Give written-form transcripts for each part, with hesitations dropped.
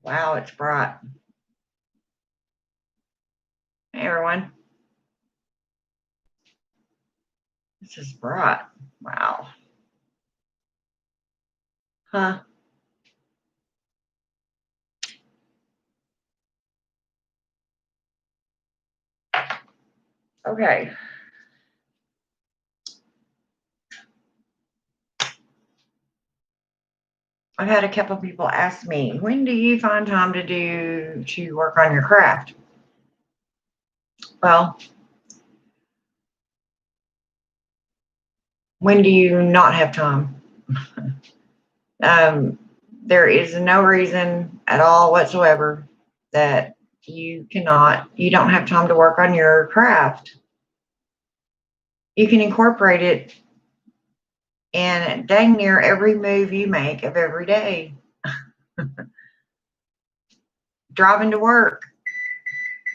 Wow, it's bright. Hey, everyone. This is bright. Wow. Huh. Okay. I've had a couple people ask me, when do you find time to work on your craft? Well, when do you not have time? um, there is no reason at all whatsoever that you don't have time to work on your craft. You can incorporate it in dang near every move you make of every day. Driving to work,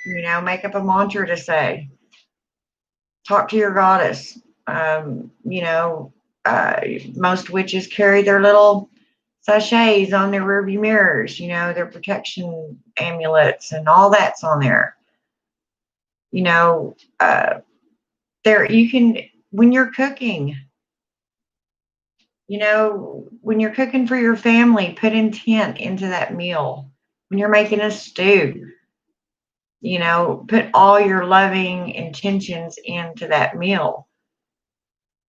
make up a mantra to say, talk to your goddess. Um, you know, most witches carry their little sachets on their rearview mirrors, their protection amulets and all that's on there. You know, uh, there you can when you're cooking, when you're cooking for your family, put intent into that meal. When you're making a stew, put all your loving intentions into that meal.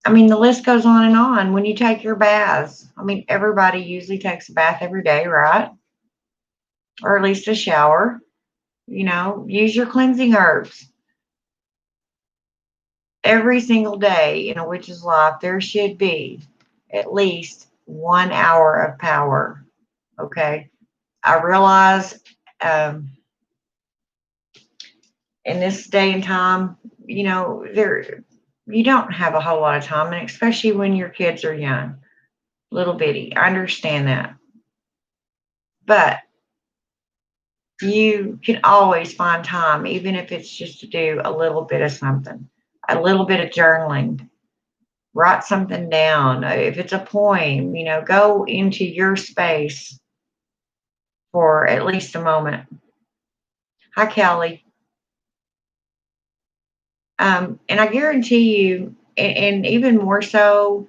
I mean, the list goes on and on. When you take your baths, I mean, everybody usually takes a bath every day, right? Or at least a shower. Use your cleansing herbs. Every single day in a witch's life, there should be at least 1 hour of power. Okay. I realize in this day and time, there you don't have a whole lot of time, and especially when your kids are young, little bitty. I understand that. But you can always find time, even if it's just to do a little bit of something, a little bit of journaling, write something down. If it's a poem, go into your space for at least a moment. Hi, Kelly. And I guarantee you, and even more so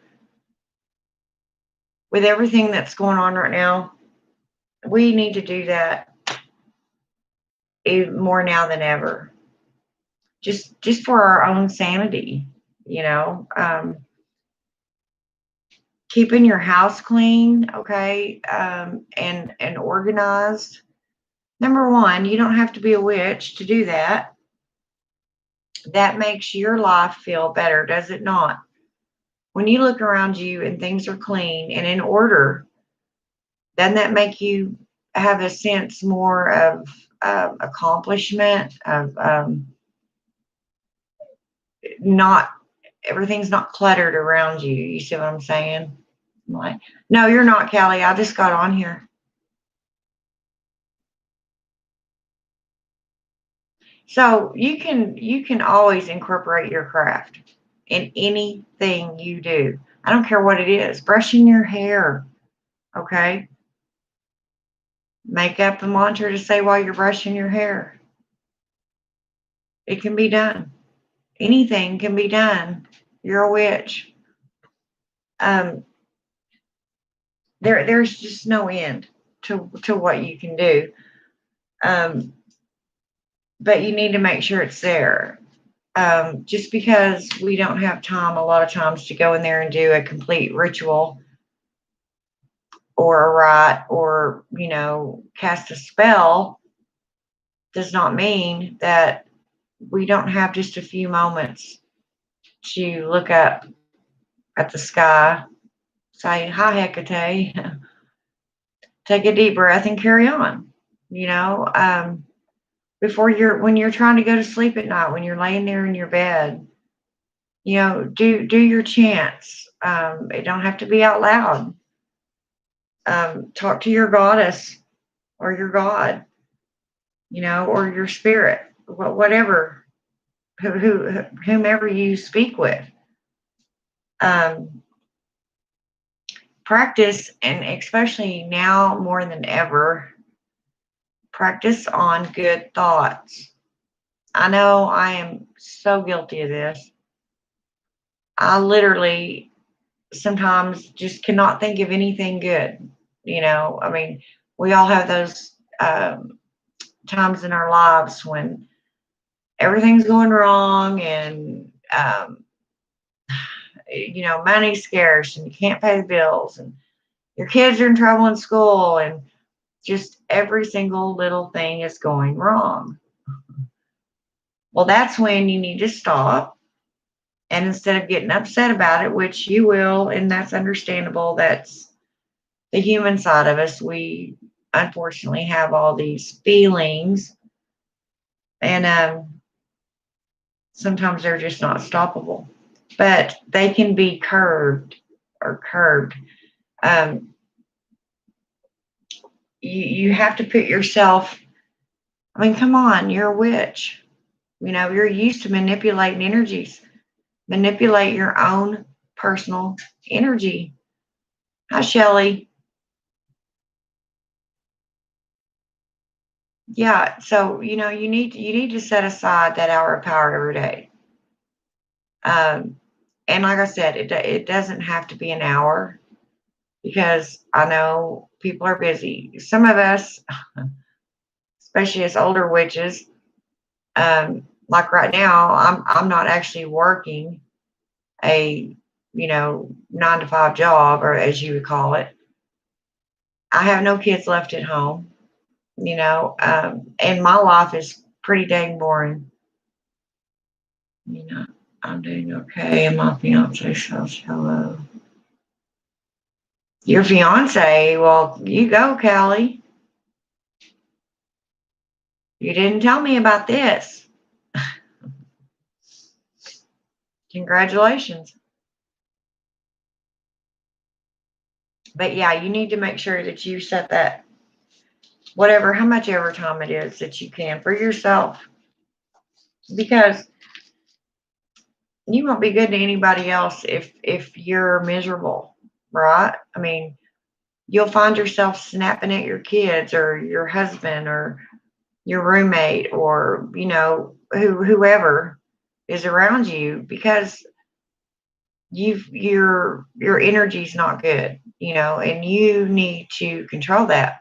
with everything that's going on right now, we need to do that even more now than ever. Just for our own sanity, you know. Keeping your house clean, okay, and organized. Number one, you don't have to be a witch to do that. That makes your life feel better, does it not? When you look around you and things are clean and in order, doesn't that make you have a sense more of accomplishment, of not everything's not cluttered around you? You see what I'm saying? I'm like, no, you're not, Callie. I just got on here. So you can always incorporate your craft in anything you do. I don't care what it is. Brushing your hair, okay? Make up a mantra to say while you're brushing your hair. It can be done. Anything can be done. You're a witch. Um, there's just no end to what you can do. Um, but you need to make sure it's there. Just because we don't have time a lot of times to go in there and do a complete ritual or a rite or, cast a spell does not mean that we don't have just a few moments to look up at the sky, say, hi, Hecate, take a deep breath and carry on, before when you're trying to go to sleep at night, when you're laying there in your bed, do your chants. It don't have to be out loud. Talk to your goddess or your god, or your spirit, whatever, whomever you speak with. Um, Practice, and especially now more than ever, Practice on good thoughts. I know I am so guilty of this. I literally sometimes just cannot think of anything good. I mean, we all have those times in our lives when everything's going wrong and, money's scarce and you can't pay the bills and your kids are in trouble in school and just every single little thing is going wrong. Well, that's when you need to stop. And instead of getting upset about it, which you will, and that's understandable, that's the human side of us. We unfortunately have all these feelings, and sometimes they're just not stoppable, but they can be curbed. Um, you have to put yourself, I mean, come on, you're a witch. You're used to manipulating energies. Manipulate your own personal energy. Hi, Shelley. Yeah, so you need to set aside that hour of power every day. And like I said, it doesn't have to be an hour because I know people are busy. Some of us, especially as older witches, like right now, I'm not actually working a 9 to 5 job, or as you would call it. I have no kids left at home, and my life is pretty dang boring. I'm doing okay, and my fiance says hello. Your fiance? Well, you go, Callie. You didn't tell me about this. Congratulations. But yeah, you need to make sure that you set that how much ever time it is that you can for yourself, because you won't be good to anybody else if you're miserable, right? I mean, you'll find yourself snapping at your kids or your husband or your roommate or whoever is around you because your energy's not good, and you need to control that.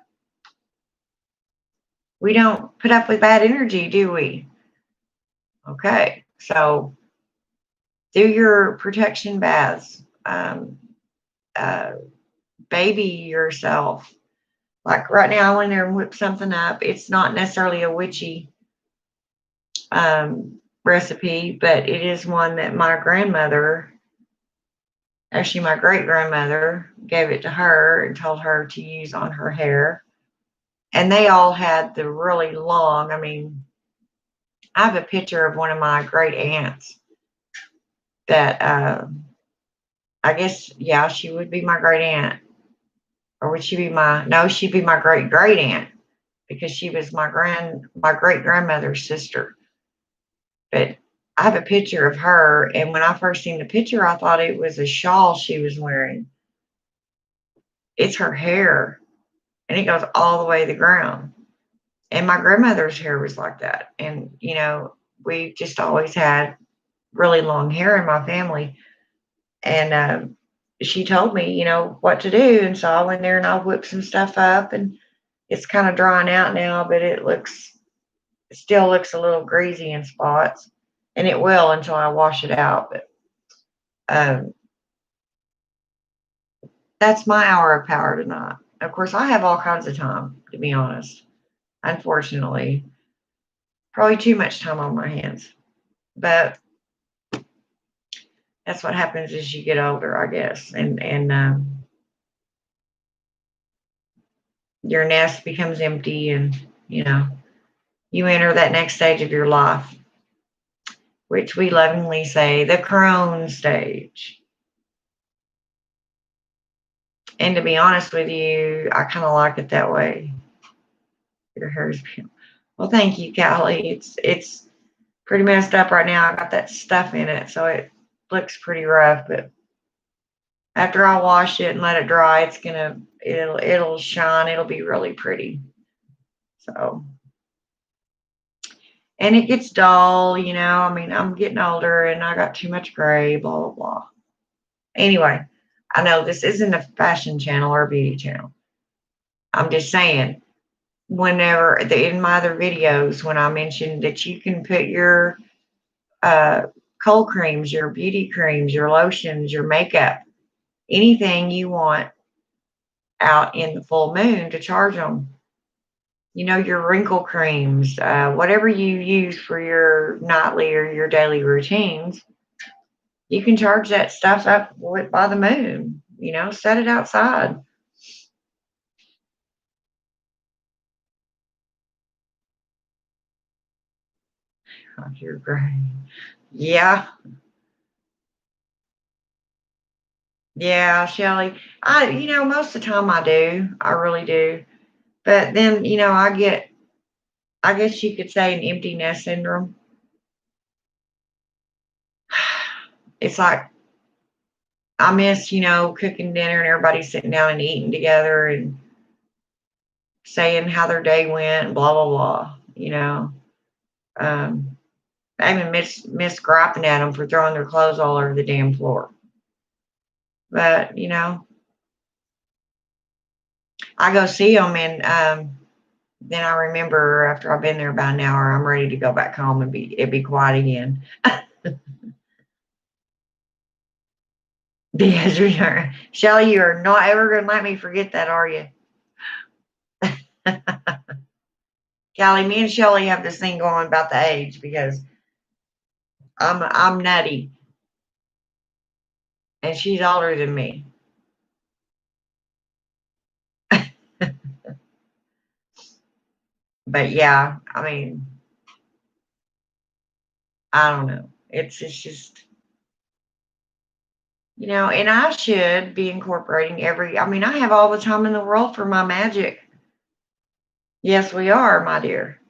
We don't put up with bad energy, do we? Okay, so do your protection baths. Uh, Baby yourself. Like right now, I went there and whipped something up. It's not necessarily a witchy recipe, but it is one that my grandmother, actually my great grandmother, gave it to her and told her to use on her hair. And they all had the really long, I mean, I have a picture of one of my great aunts that I guess, yeah, she would be my great aunt. Or would she be she'd be my great great aunt because she was my great grandmother's sister. But I have a picture of her, and when I first seen the picture, I thought it was a shawl she was wearing. It's her hair, and it goes all the way to the ground. And my grandmother's hair was like that. And, we just always had really long hair in my family. And she told me, what to do. And so I went there and I whipped some stuff up, and it's kind of drying out now, but it still looks a little greasy in spots. And it will until I wash it out. But um, that's my hour of power tonight. Of course, I have all kinds of time, to be honest. Unfortunately, probably too much time on my hands. But that's what happens as you get older, I guess. And your nest becomes empty, and you enter that next stage of your life, which we lovingly say the crone stage. And to be honest with you, I kind of like it that way. Your hair's well. Thank you, Callie. It's pretty messed up right now. I got that stuff in it, so it looks pretty rough. But after I wash it and let it dry, it'll shine. It'll be really pretty. So, and it gets dull, you know. I mean, I'm getting older and I got too much gray, blah, blah, blah. Anyway, I know this isn't a fashion channel or a beauty channel. I'm just saying, whenever in my other videos, when I mentioned that you can put your cold creams, your beauty creams, your lotions, your makeup, anything you want out in the full moon to charge them. You know, your wrinkle creams, whatever you use for your nightly or your daily routines, you can charge that stuff up by the moon. You know, set it outside. Oh, you're great. Yeah, yeah, Shelly. You know, most of the time I do. I really do. But then, you know, I guess you could say an empty nest syndrome. It's like I miss, you know, cooking dinner and everybody sitting down and eating together and saying how their day went, blah blah blah. You know, um, I even miss griping at them for throwing their clothes all over the damn floor. But you know, I go see them and then I remember after I've been there about an hour, I'm ready to go back home and be quiet again. Because Shelly, you are not ever going to let me forget that, are you? Callie, me and Shelly have this thing going about the age because I'm nutty and she's older than me. But yeah, I mean, I don't know. It's just, you know, and I should be incorporating I mean, I have all the time in the world for my magic. Yes, we are, my dear.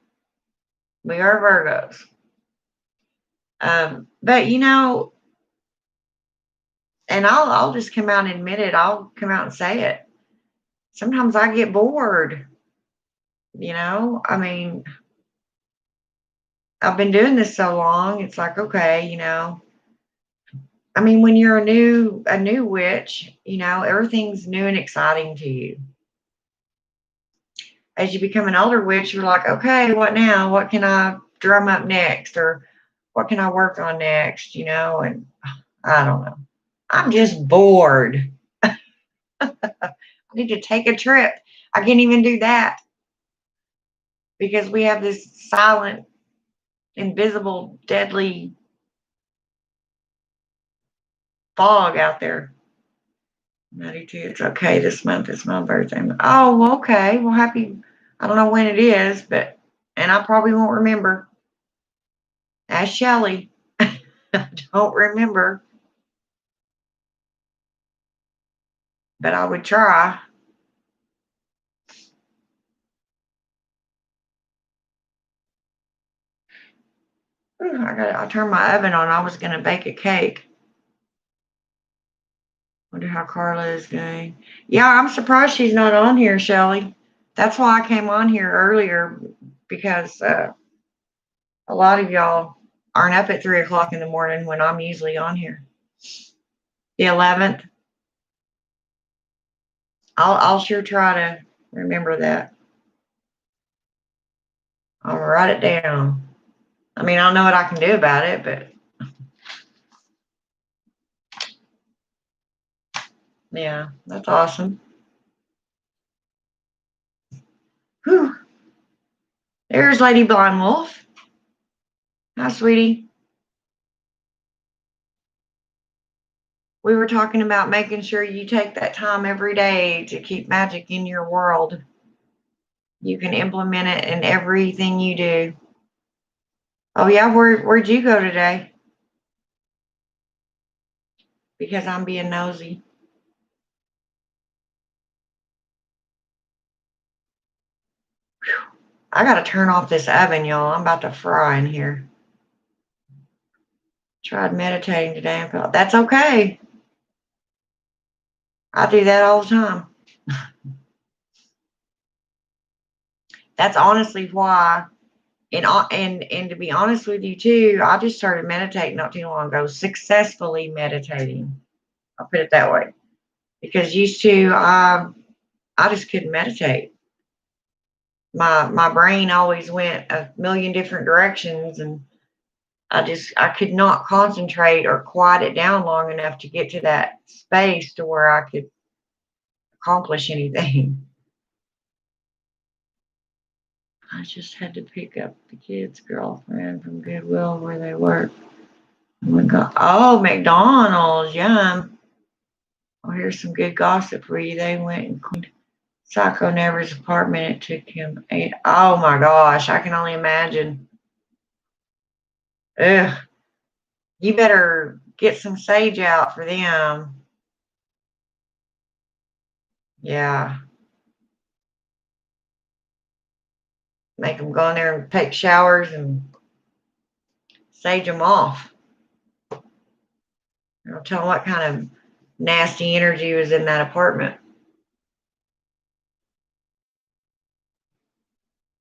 We are Virgos. But you know, and I'll just come out and admit it. I'll come out and say it. Sometimes I get bored, you know? I mean, I've been doing this so long, it's like, okay, you know. I mean, when you're a new witch, you know, everything's new and exciting to you. As you become an older witch, you're like, okay, what now? What can I drum up next? Or what can I work on next? You know, and I don't know. I'm just bored. I need to take a trip. I can't even do that because we have this silent, invisible, deadly fog out there. 92. It's okay. This month is my birthday. Oh, okay. Well, happy. I don't know when it is, and I probably won't remember. Ask Shelly. I don't remember, but I would try. Ooh, I turned my oven on. I was going to bake a cake. Wonder how Carla is doing. Yeah, I'm surprised she's not on here, Shelly. That's why I came on here earlier because a lot of y'all aren't up at 3 o'clock in the morning when I'm usually on here. The 11th. I'll sure try to remember that. I'll write it down. I mean, I don't know what I can do about it, but yeah, that's awesome. Whew. There's Lady Blind Wolf. Hi, sweetie. We were talking about making sure you take that time every day to keep magic in your world. You can implement it in everything you do. Oh yeah, where'd you go today? Because I'm being nosy. Whew. I gotta turn off this oven, y'all. I'm about to fry in here. Tried meditating today and felt that's okay. I do that all the time. That's honestly why. And to be honest with you too, I just started meditating not too long ago, successfully meditating. I'll put it that way. Because used to I just couldn't meditate. My brain always went a million different directions, and I could not concentrate or quiet it down long enough to get to that space to where I could accomplish anything. I just had to pick up the kid's girlfriend from Goodwill where they work. Oh my God. Oh, McDonald's, yum. Oh, here's some good gossip for you. They went and cleaned Psycho Never's apartment. It took him eight. Oh my gosh, I can only imagine. Ugh. You better get some sage out for them. Yeah. Make them go in there and take showers and sage them off. I'll tell them what kind of nasty energy was in that apartment.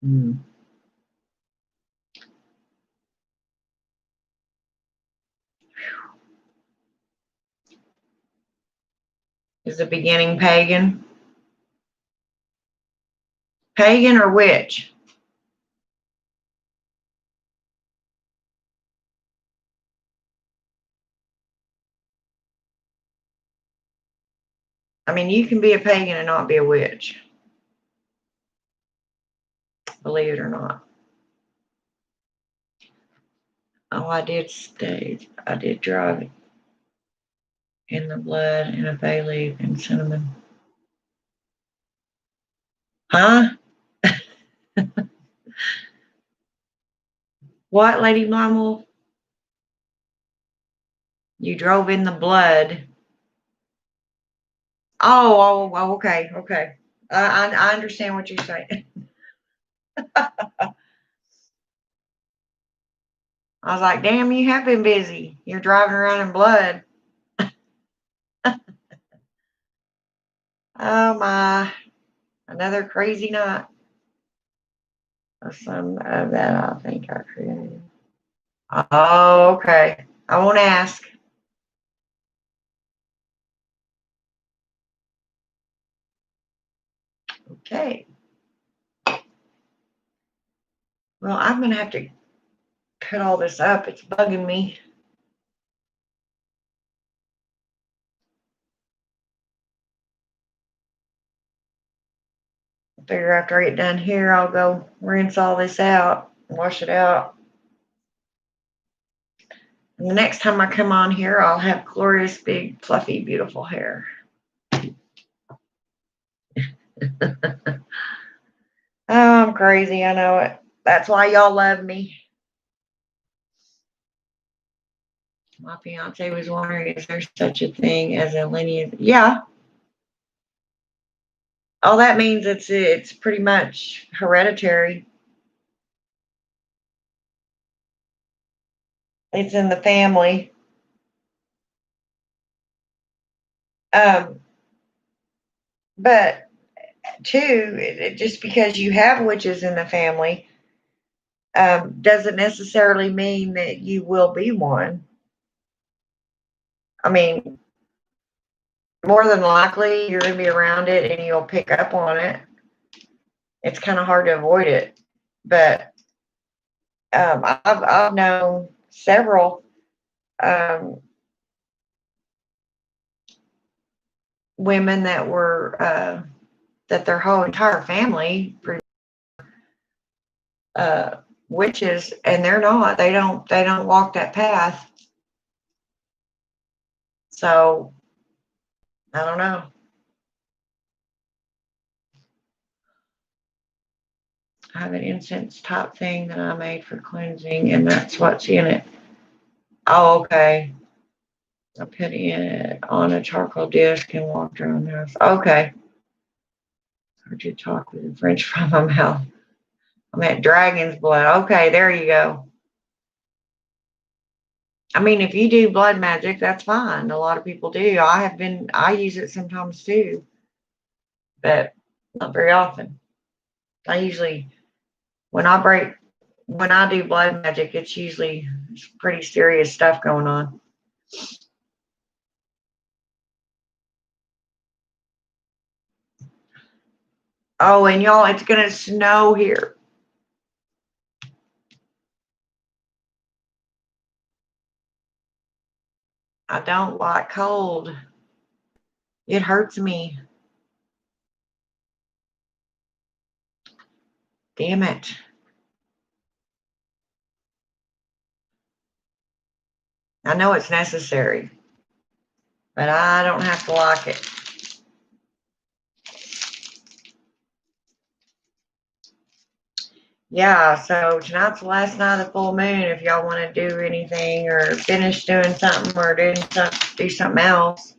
Mm. Is the beginning pagan? Pagan or witch? I mean, you can be a pagan and not be a witch. Believe it or not. Oh, I did drive it in the blood and a bay leaf and cinnamon. Huh? What, Lady Blind Wolf? You drove in the blood. Oh, okay, okay. I understand what you're saying. I was like, damn, you have been busy. You're driving around in blood. Oh my, another crazy night. Some of that I think I created. Oh, okay. I won't ask. Okay. Well, I'm going to have to cut all this up. It's bugging me. I figure after I get done here, I'll go rinse all this out, wash it out. And the next time I come on here, I'll have glorious, big, fluffy, beautiful hair. Oh, I'm crazy. I know it. That's why y'all love me. My fiance was wondering, is there such a thing as a lineage? Yeah. All that means it's pretty much hereditary. It's in the family. Um, but too, just because you have witches in the family, doesn't necessarily mean that you will be one. I mean, more than likely, you're going to be around it and you'll pick up on it. It's kind of hard to avoid it. But I've known several women that were that their whole entire family witches, and they're not. They don't walk that path. So I don't know. I have an incense top thing that I made for cleansing, and that's what's in it. Oh, okay. I put it on a charcoal disc and walked around the house. Okay. Heard you talk with a French fry in my mouth. I'm at dragon's blood. Okay, there you go. I mean, if you do blood magic, that's fine. A lot of people do. I use it sometimes too, but not very often. I usually When I do blood magic, it's usually pretty serious stuff going on. Oh, and y'all, it's gonna snow here. I don't like cold. It hurts me. Damn it. I know it's necessary, but I don't have to like it. Yeah, so tonight's the last night of the full moon. If y'all want to do anything or finish doing something or do something else.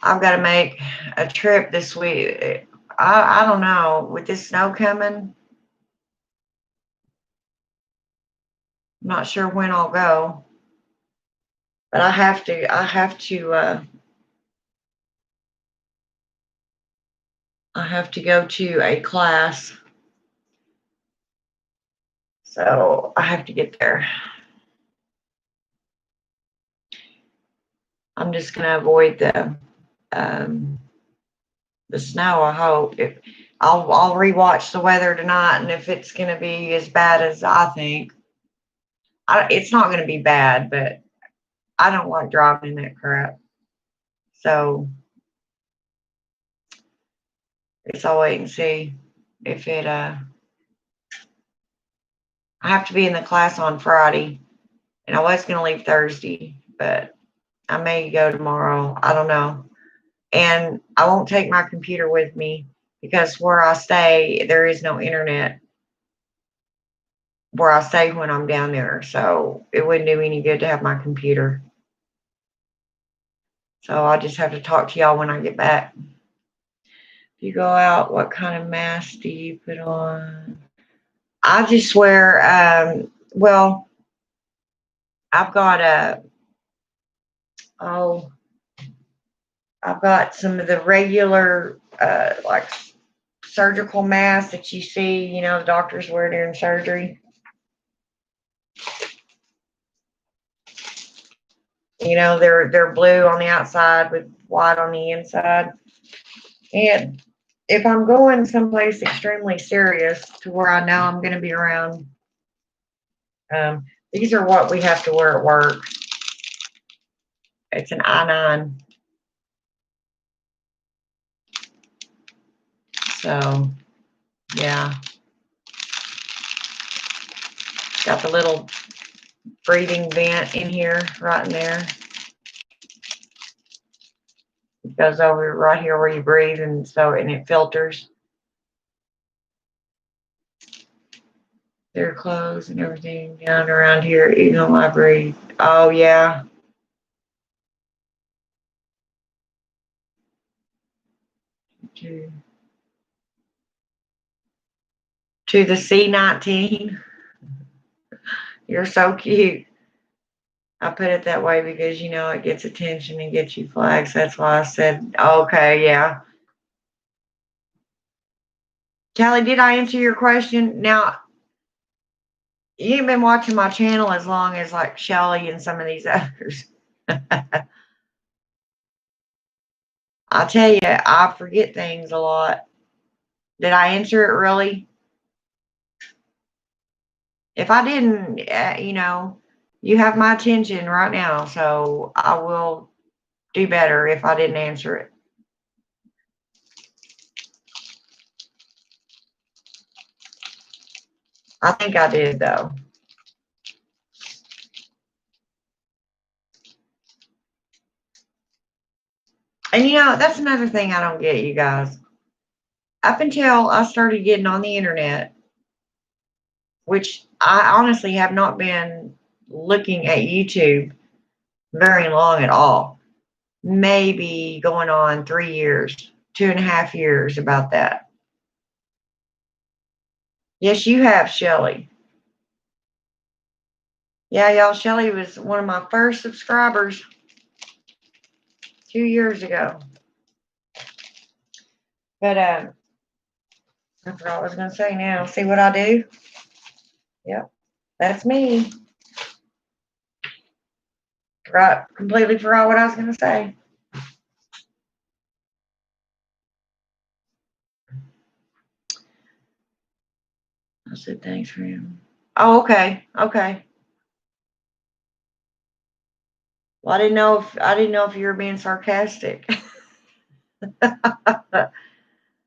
I've got to make a trip this week. I don't know. With this snow coming, I'm not sure when I'll go. But I have to go to a class. So I have to get there. I'm just gonna avoid the snow, I hope. I'll rewatch the weather tonight, and if it's gonna be as bad as I think, it's not gonna be bad, but I don't like driving in that crap. So it's all wait and see if it. I have to be in the class on Friday, and I was gonna leave Thursday, but I may go tomorrow. I don't know. And I won't take my computer with me because where I stay, there is no internet where I stay when I'm down there. So it wouldn't do me any good to have my computer. So I'll just have to talk to y'all when I get back. If you go out, what kind of mask do you put on? I just wear, well, I've got oh, I've got some of the regular, like surgical masks that you see, the doctors wear during surgery. They're blue on the outside with white on the inside. And if I'm going someplace extremely serious to where I know I'm going to be around, these are what we have to wear at work. It's an I9. So, yeah. Got the little breathing vent in here, right in there. It goes over right here where you breathe, and it filters. Their clothes and everything down around here, even though I breathe. Oh, yeah. To the C19. You're so cute. I put it that way because, it gets attention and gets you flags. That's why I said, okay, yeah. Kelly, did I answer your question? Now, you ain't been watching my channel as long as like Shelly and some of these others. I'll tell you, I forget things a lot. Did I answer it really? If I didn't, you have my attention right now, so I will do better if I didn't answer it. I think I did, though. And that's another thing I don't get, you guys. Up until I started getting on the internet, which I honestly have not been looking at YouTube very long at all. Maybe going on 3 years, 2.5 years, about that. Yes, you have, Shelly. Yeah, y'all, Shelly was one of my first subscribers 2 years ago. But I forgot what I was going to say now. See what I do? Yep, that's me. Completely forgot what I was going to say. I said thanks for him. Oh, okay, okay. Well, I didn't know if you were being sarcastic.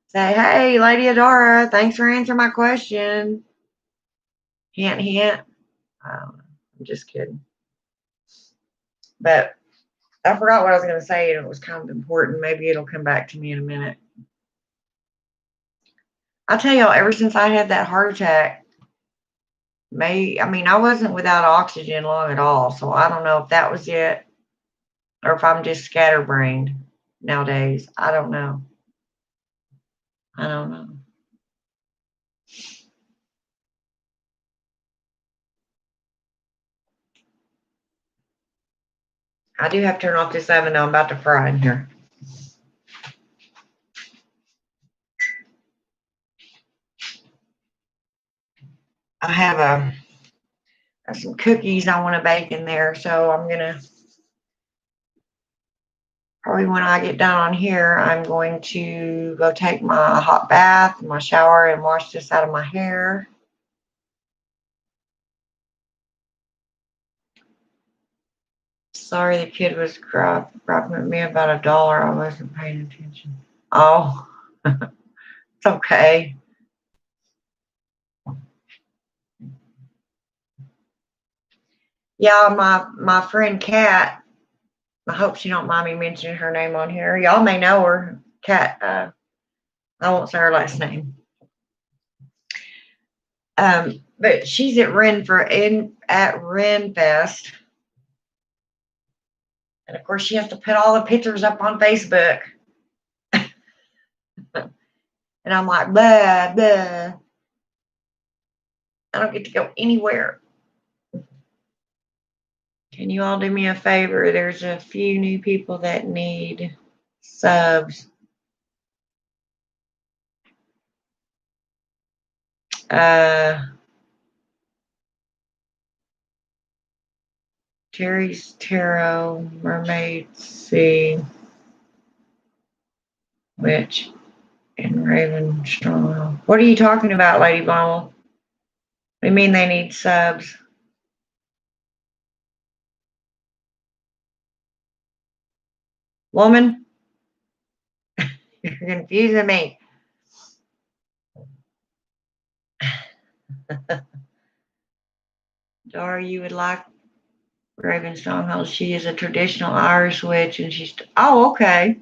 Say, hey, Lady Adara, thanks for answering my question. Hint, hint. I don't know. I'm just kidding. But I forgot what I was going to say, and it was kind of important. Maybe it'll come back to me in a minute. I tell y'all, ever since I had that heart attack, I wasn't without oxygen long at all, so I don't know if that was it or if I'm just scatterbrained nowadays. I don't know. I don't know. I do have to turn off this oven though. I'm about to fry in here. I have some cookies I want to bake in there, so I'm gonna probably when I get done on here, I'm going to go take my hot bath, my shower, and wash this out of my hair. Sorry, the kid was griping at me about $1. I wasn't paying attention. Oh, it's okay. Yeah, my friend Kat. I hope she don't mind me mentioning her name on here. Y'all may know her, Kat. I won't say her last name. But she's at Renfest, and of course she has to put all the pictures up on Facebook. And I'm like, blah, blah. I don't get to go anywhere. Can you all do me a favor? There's a few new people that need subs. Terry's Tarot, Mermaid Sea, Witch, and Raven Strong. What are you talking about, Lady Bumble? What do you mean they need subs? Woman, you're confusing me. Dara, you would like Raven Stronghold. She is a traditional Irish witch, and she's okay.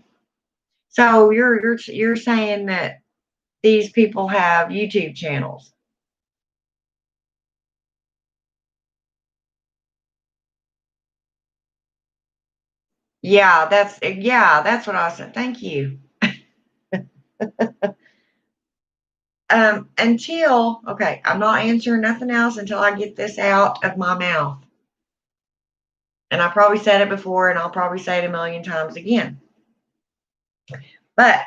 So you're saying that these people have YouTube channels? Yeah, that's what I said. Thank you. Okay, I'm not answering nothing else until I get this out of my mouth. And I probably said it before, and I'll probably say it a million times again. But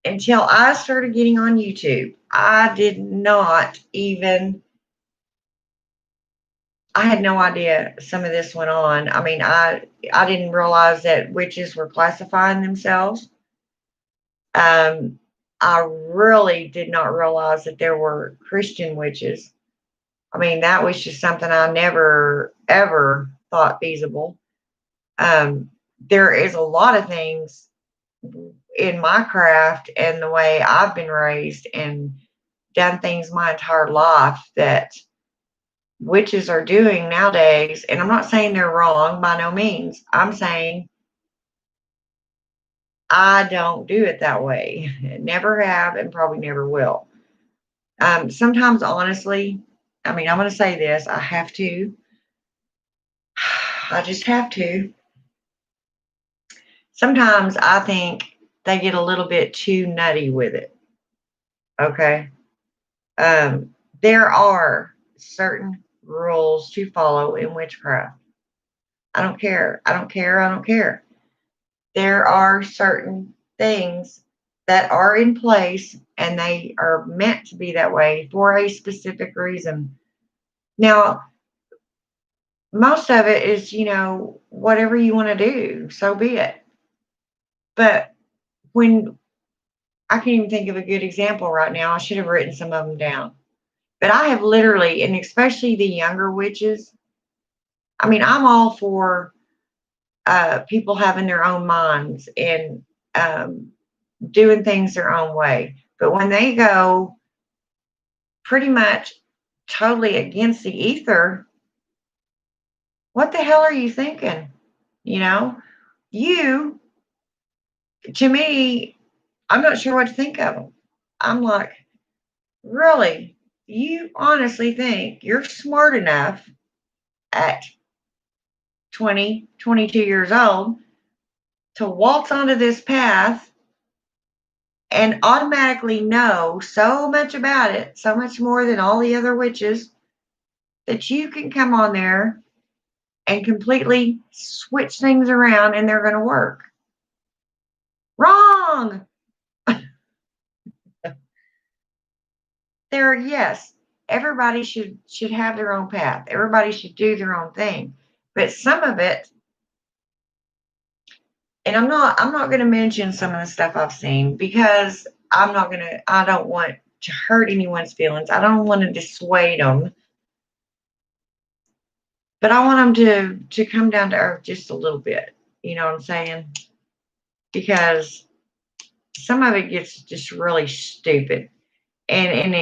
until I started getting on YouTube, I had no idea some of this went on. I didn't realize that witches were classifying themselves. I really did not realize that there were Christian witches. That was just something I never, ever thought feasible. There is a lot of things in my craft and the way I've been raised and done things my entire life that witches are doing nowadays. And I'm not saying they're wrong by no means. I'm saying I don't do it that way. Never have and probably never will. Sometimes, honestly, I'm going to say this. I have to. I just have to. Sometimes I think they get a little bit too nutty with it. Okay. There are certain rules to follow in witchcraft. I don't care. I don't care. I don't care. There are certain things that are in place, and they are meant to be that way for a specific reason. Now, most of it is, whatever you want to do, so be it. But when I can't even think of a good example right now, I should have written some of them down. But I have literally, and especially the younger witches, I mean, I'm all for people having their own minds and doing things their own way. But when they go pretty much totally against the ether, what the hell are you thinking? You know, you, to me, I'm not sure what to think of them. I'm like, really? You honestly think you're smart enough at 20, 22 years old to waltz onto this path and automatically know so much about it, so much more than all the other witches, that you can come on there and completely switch things around and they're going to work? Wrong. Yes, everybody should have their own path. Everybody should do their own thing. But some of it, and I'm not going to mention some of the stuff I've seen, because I don't want to hurt anyone's feelings. I don't want to dissuade them, but I want them to come down to earth just a little bit. You know what I'm saying? Because some of it gets just really stupid, and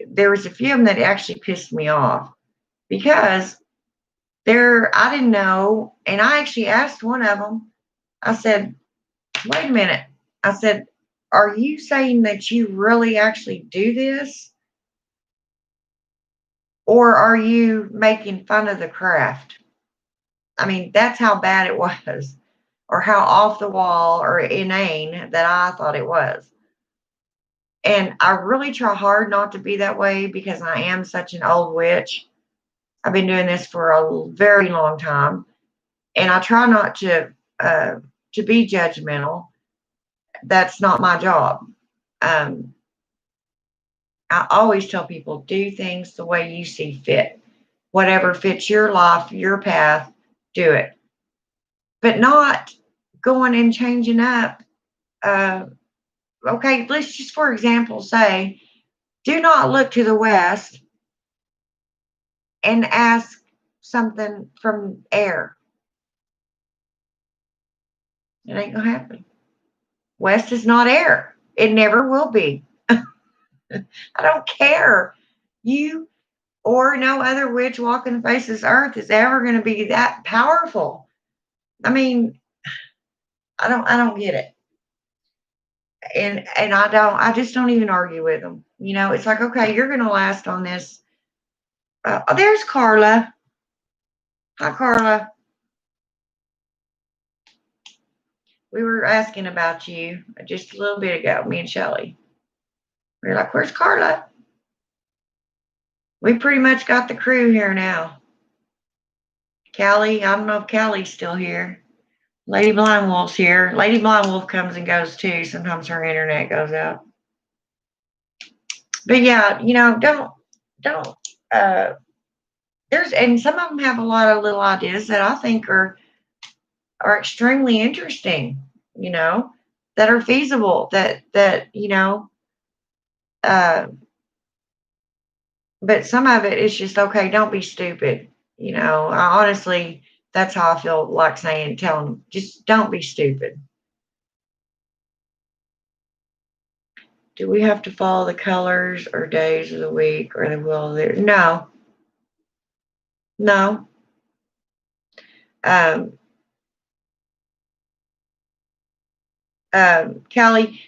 there was a few of them that actually pissed me off, because I didn't know, and I actually asked one of them. I said, "Wait a minute." I said, "Are you saying that you really actually do this? Or are you making fun of the craft?" I mean, that's how bad it was, or how off the wall or inane that I thought it was. And I really try hard not to be that way, because I am such an old witch. I've been doing this for a very long time, and I try not to be judgmental. That's not my job. Um, I always tell people, do things the way you see fit. Whatever fits your life, your path, do it. But not going and changing up. Uh, okay, let's just, for example, say, do not look to the west and ask something from air. It ain't gonna happen. West is not air. It never will be. I don't care. You or no other witch walking the face of this earth is ever going to be that powerful. I mean, I don't get it. And I just don't even argue with them. It's like, okay, you're going to last on this. Oh, there's Carla. Hi, Carla. We were asking about you just a little bit ago, me and Shelly. We were like, where's Carla? We pretty much got the crew here now. Callie, I don't know if Callie's still here. Lady Blind Wolf's here. Lady Blind Wolf comes and goes too. Sometimes her internet goes out. But yeah, don't, uh, and some of them have a lot of little ideas that I think are extremely interesting, that are feasible, uh, but some of it is just, okay, don't be stupid. I honestly, that's how I feel like saying, tell them, just don't be stupid. Do we have to follow the colors or days of the week or the will of the? No, no. Um, Callie,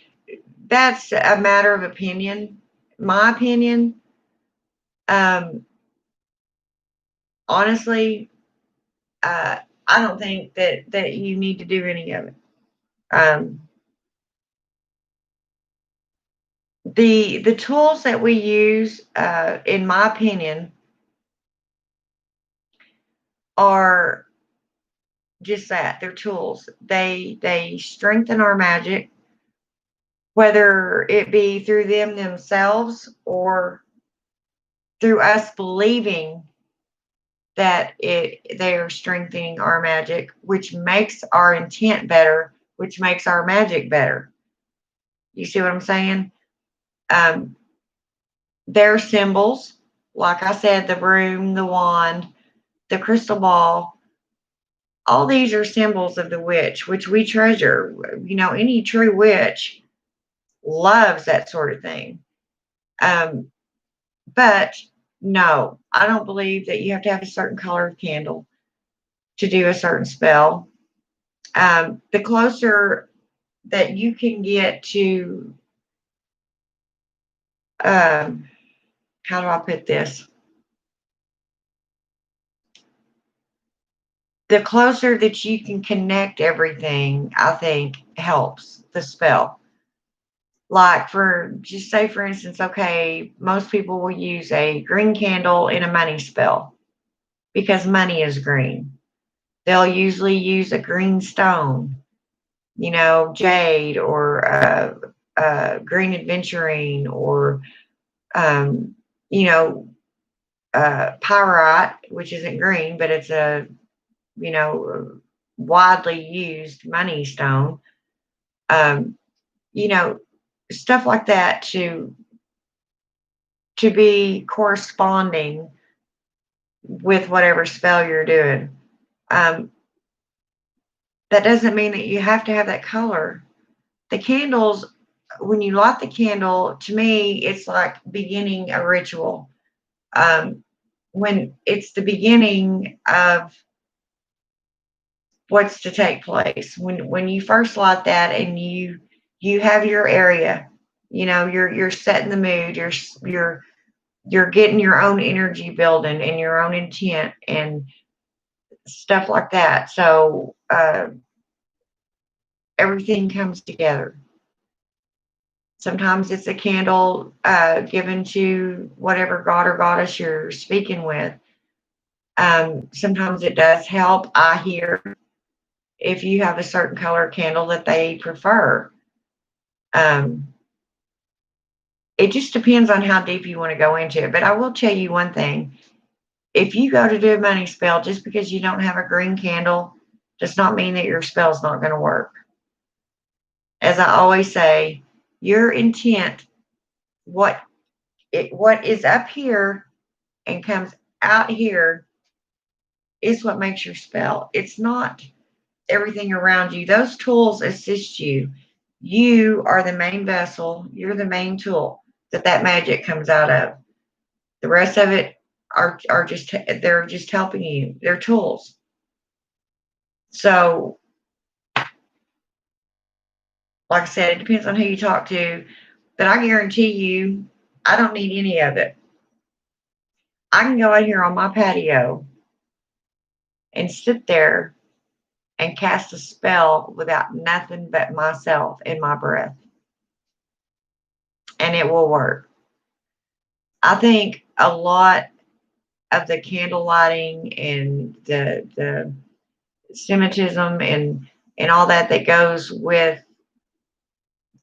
that's a matter of opinion. My opinion, um, honestly, I don't think that you need to do any of it. Um, the tools that we use, in my opinion, are just that. They're tools. They strengthen our magic. whether it be through them themselves or through us believing that they are strengthening our magic, which makes our intent better, which makes our magic better. You see what I'm saying? Um, their symbols, like I said, the broom, the wand, the crystal ball, all these are symbols of the witch, which we treasure. You know, any true witch loves that sort of thing. Um, but no, I don't believe that you have to have a certain color of candle to do a certain spell. The closer that you can get to, how do I put this? The closer that you can connect everything, I think helps the spell. Like for, just say for instance, okay, most people will use a green candle in a money spell because money is green. They'll usually use a green stone, you know, jade or green aventurine or, um, you know, pyrite, which isn't green, but it's a, you know, widely used money stone. Um, you know, stuff like that to be corresponding with whatever spell you're doing. Um, that doesn't mean that you have to have that color. The candles, when you light the candle, to me, it's like beginning a ritual. Um, when it's the beginning of what's to take place. When you first light that and you have your area, you know, you're setting the mood. You're getting your own energy building and your own intent and stuff like that. So everything comes together. Sometimes it's a candle given to whatever god or goddess you're speaking with. Sometimes it does help. I hear if you have a certain color candle that they prefer. Um, it just depends on how deep you want to go into it. But I will tell you one thing. If you go to do a money spell, just because you don't have a green candle does not mean that your spell's not going to work. As I always say, your intent, what is up here and comes out here is what makes your spell. It's not everything around you. Those tools assist you. You are the main vessel. You're the main tool that magic comes out of. The rest of it are just they're just helping you. They're tools. So, like I said, it depends on who you talk to, but I guarantee you, I don't need any of it. I can go out here on my patio and sit there and cast a spell without nothing but myself and my breath, and it will work. I think a lot of the candle lighting and the Semitism and all that that goes with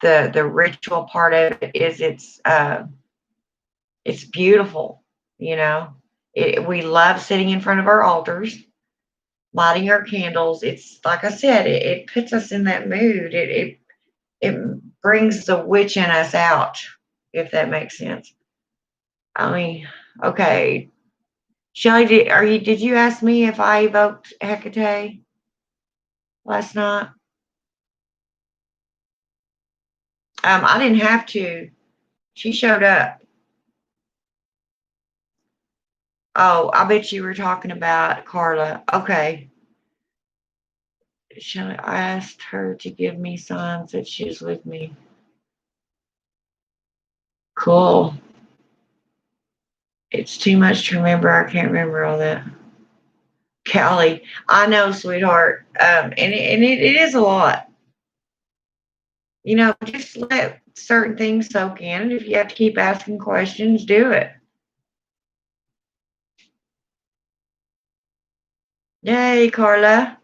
the ritual part of it is it's beautiful, you know. We love sitting in front of our altars, lighting our candles. It's like I said, it puts us in that mood. It brings the witch in us out, if that makes sense. I mean, okay. Shelly, did you ask me if I evoked Hecate last night? I didn't have to. She showed up. Oh, I bet you were talking about Carla. Okay. Shelly, I asked her to give me signs that she's with me. Cool. It's too much to remember. I can't remember all that. Callie, I know, sweetheart. It is a lot. You know, just let certain things soak in. And if you have to keep asking questions, do it. Yay, Carla.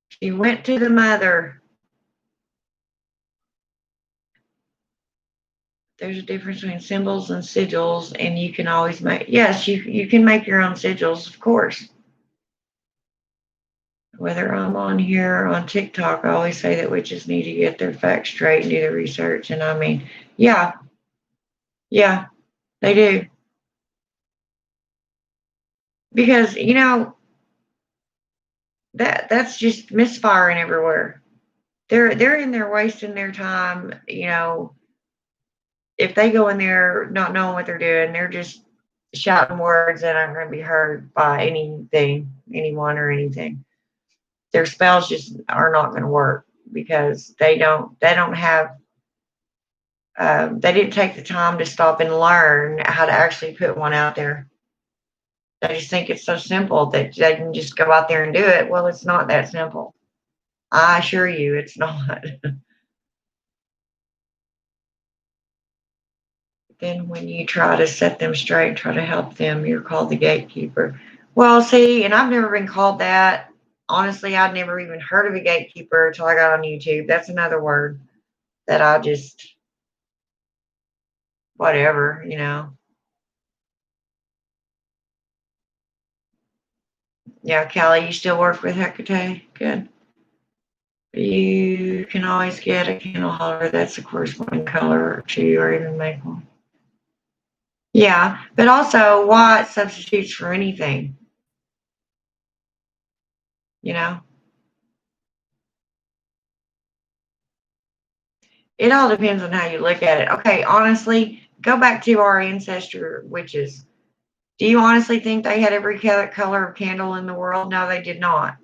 She went to the mother. There's a difference between symbols and sigils, and you can always make, yes, you can make your own sigils, of course. Whether I'm on here or on TikTok, I always say that witches need to get their facts straight and do the research. And I mean, yeah, yeah, they do. Because, that's just misfiring everywhere. They're in there wasting their time. If they go in there not knowing what they're doing, they're just shouting words that aren't going to be heard by anyone or anything. Their spells just are not going to work because they don't have they didn't take the time to stop and learn how to actually put one out there. They just think it's so simple that they can just go out there and do it. Well, it's not that simple. I assure you, it's not. Then when you try to set them straight, try to help them, you're called the gatekeeper. Well, see, and I've never been called that. Honestly, I'd never even heard of a gatekeeper until I got on YouTube. That's another word that I just, whatever. Yeah, Callie, you still work with Hecate? Good. You can always get a candle holder that's a corresponding color to you, or even make one. Yeah, but also white substitutes for anything, you know? It all depends on how you look at it. Okay, honestly, go back to our ancestor witches. Do you honestly think they had every color of candle in the world? No, they did not.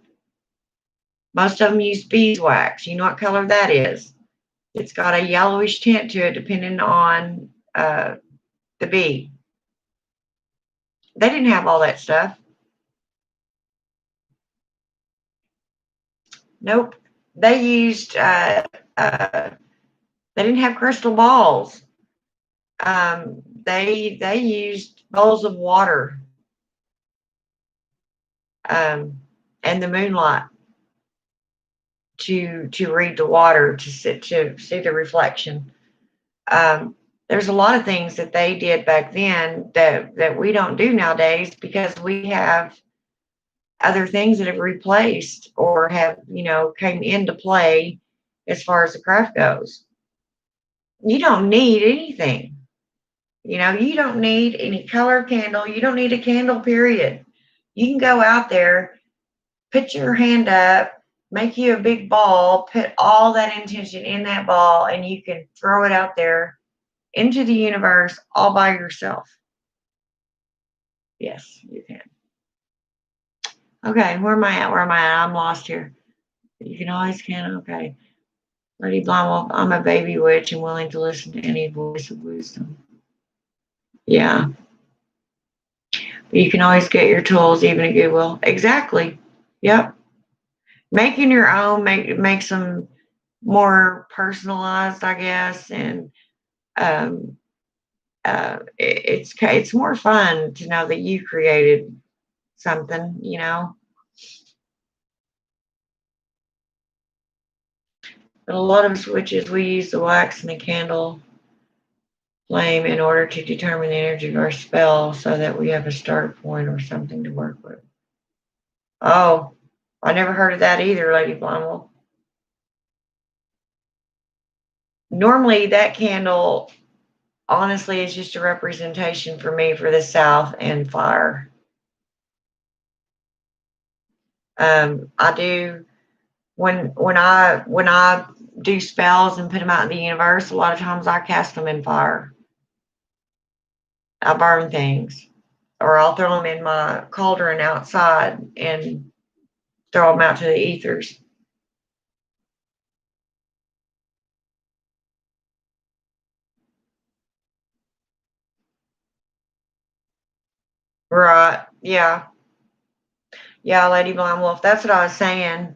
Most of them used beeswax. You know what color that is? It's got a yellowish tint to it, depending on the bee. They didn't have all that stuff. Nope. They used. They didn't have crystal balls. They used bowls of water, and the moonlight to read the water to see the reflection. There's a lot of things that they did back then that we don't do nowadays because we have other things that have replaced or have came into play as far as the craft goes. You don't need anything. You don't need any color candle. You don't need a candle, period. You can go out there, put your hand up, make you a big ball, put all that intention in that ball, and you can throw it out there into the universe all by yourself. Yes, you can. Okay, where am I at? Where am I at? I'm lost here. You can always can. Okay. Lady Blindwolf, I'm a baby witch and willing to listen to any voice of wisdom. Yeah. But you can always get your tools even at Goodwill. Exactly. Yep. Making your own makes them more personalized, I guess, and um, it's more fun to know that you created something. But a lot of switches, we use the wax and the candle flame in order to determine the energy of our spell so that we have a start point or something to work with. Oh, I never heard of that either, Lady Blondwell. Normally, that candle, honestly, is just a representation for me for the South and fire. I do when I do spells and put them out in the universe. A lot of times, I cast them in fire. I burn things, or I'll throw them in my cauldron outside and throw them out to the ethers. Right. Yeah. Yeah, Lady Blind Wolf. That's what I was saying.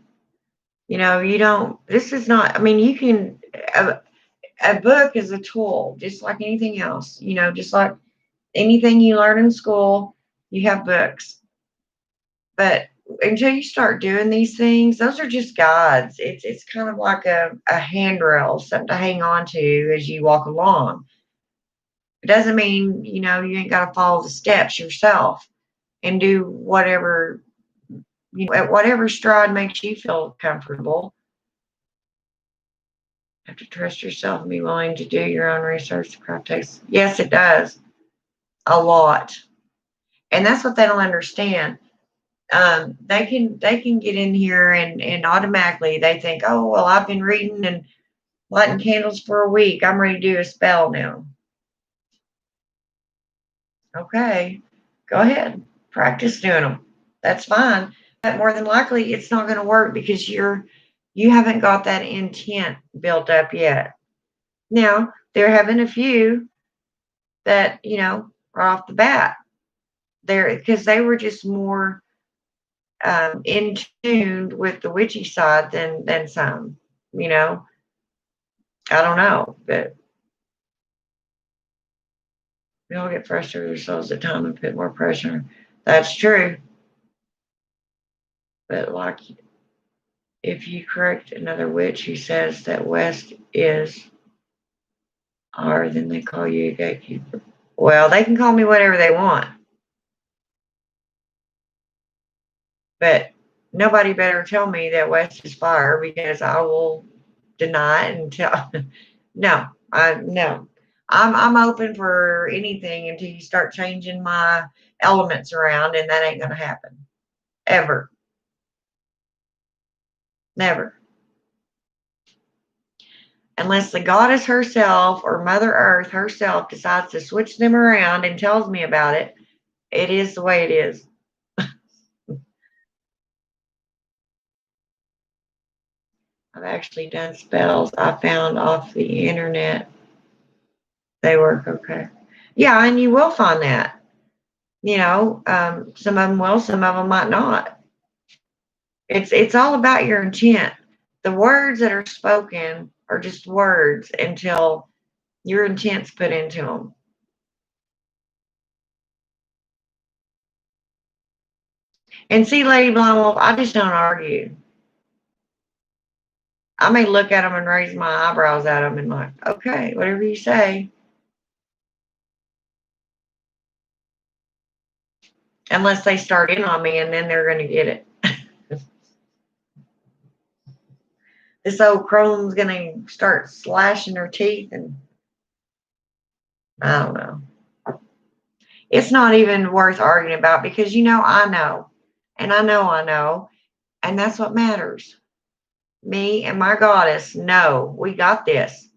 You don't, this is not, I mean, a book is a tool, just like anything else, just like anything you learn in school, you have books. But until you start doing these things, those are just guides. It's kind of like a handrail, something to hang on to as you walk along. It doesn't mean, you know, you ain't got to follow the steps yourself and do whatever, you know, at whatever stride makes you feel comfortable. You have to trust yourself and be willing to do your own research. The craft takes, yes, it does a lot. And that's what they don't understand. They can get in here and automatically they think, oh well, I've been reading and lighting candles for a week. I'm ready to do a spell now. Okay, go ahead, practice doing them. That's fine, but more than likely it's not going to work because you haven't got that intent built up yet. Now there have been a few that right off the bat there because they were just more in tune with the witchy side than some. You know, I don't know, but we all get frustrated with ourselves at times and put more pressure. That's true. But like, if you correct another witch who says that West is R, then they call you a gatekeeper. Well, they can call me whatever they want, but nobody better tell me that West is fire because I will deny it and tell. No, no. I'm open for anything until you start changing my elements around, and that ain't gonna happen ever, never, unless the goddess herself or Mother Earth herself decides to switch them around and tells me about it. It is the way it is. I've actually done spells I found off the internet. They work okay. Yeah, and you will find that. Some of them will, some of them might not. It's all about your intent. The words that are spoken are just words until your intent's put into them. And see, Lady Blind Wolf, I just don't argue. I may look at them and raise my eyebrows at them and like, okay, whatever you say. Unless they start in on me and then they're going to get it. This old crone's going to start slashing her teeth and I don't know. It's not even worth arguing about because I know. And I know. And that's what matters. Me and my goddess know we got this.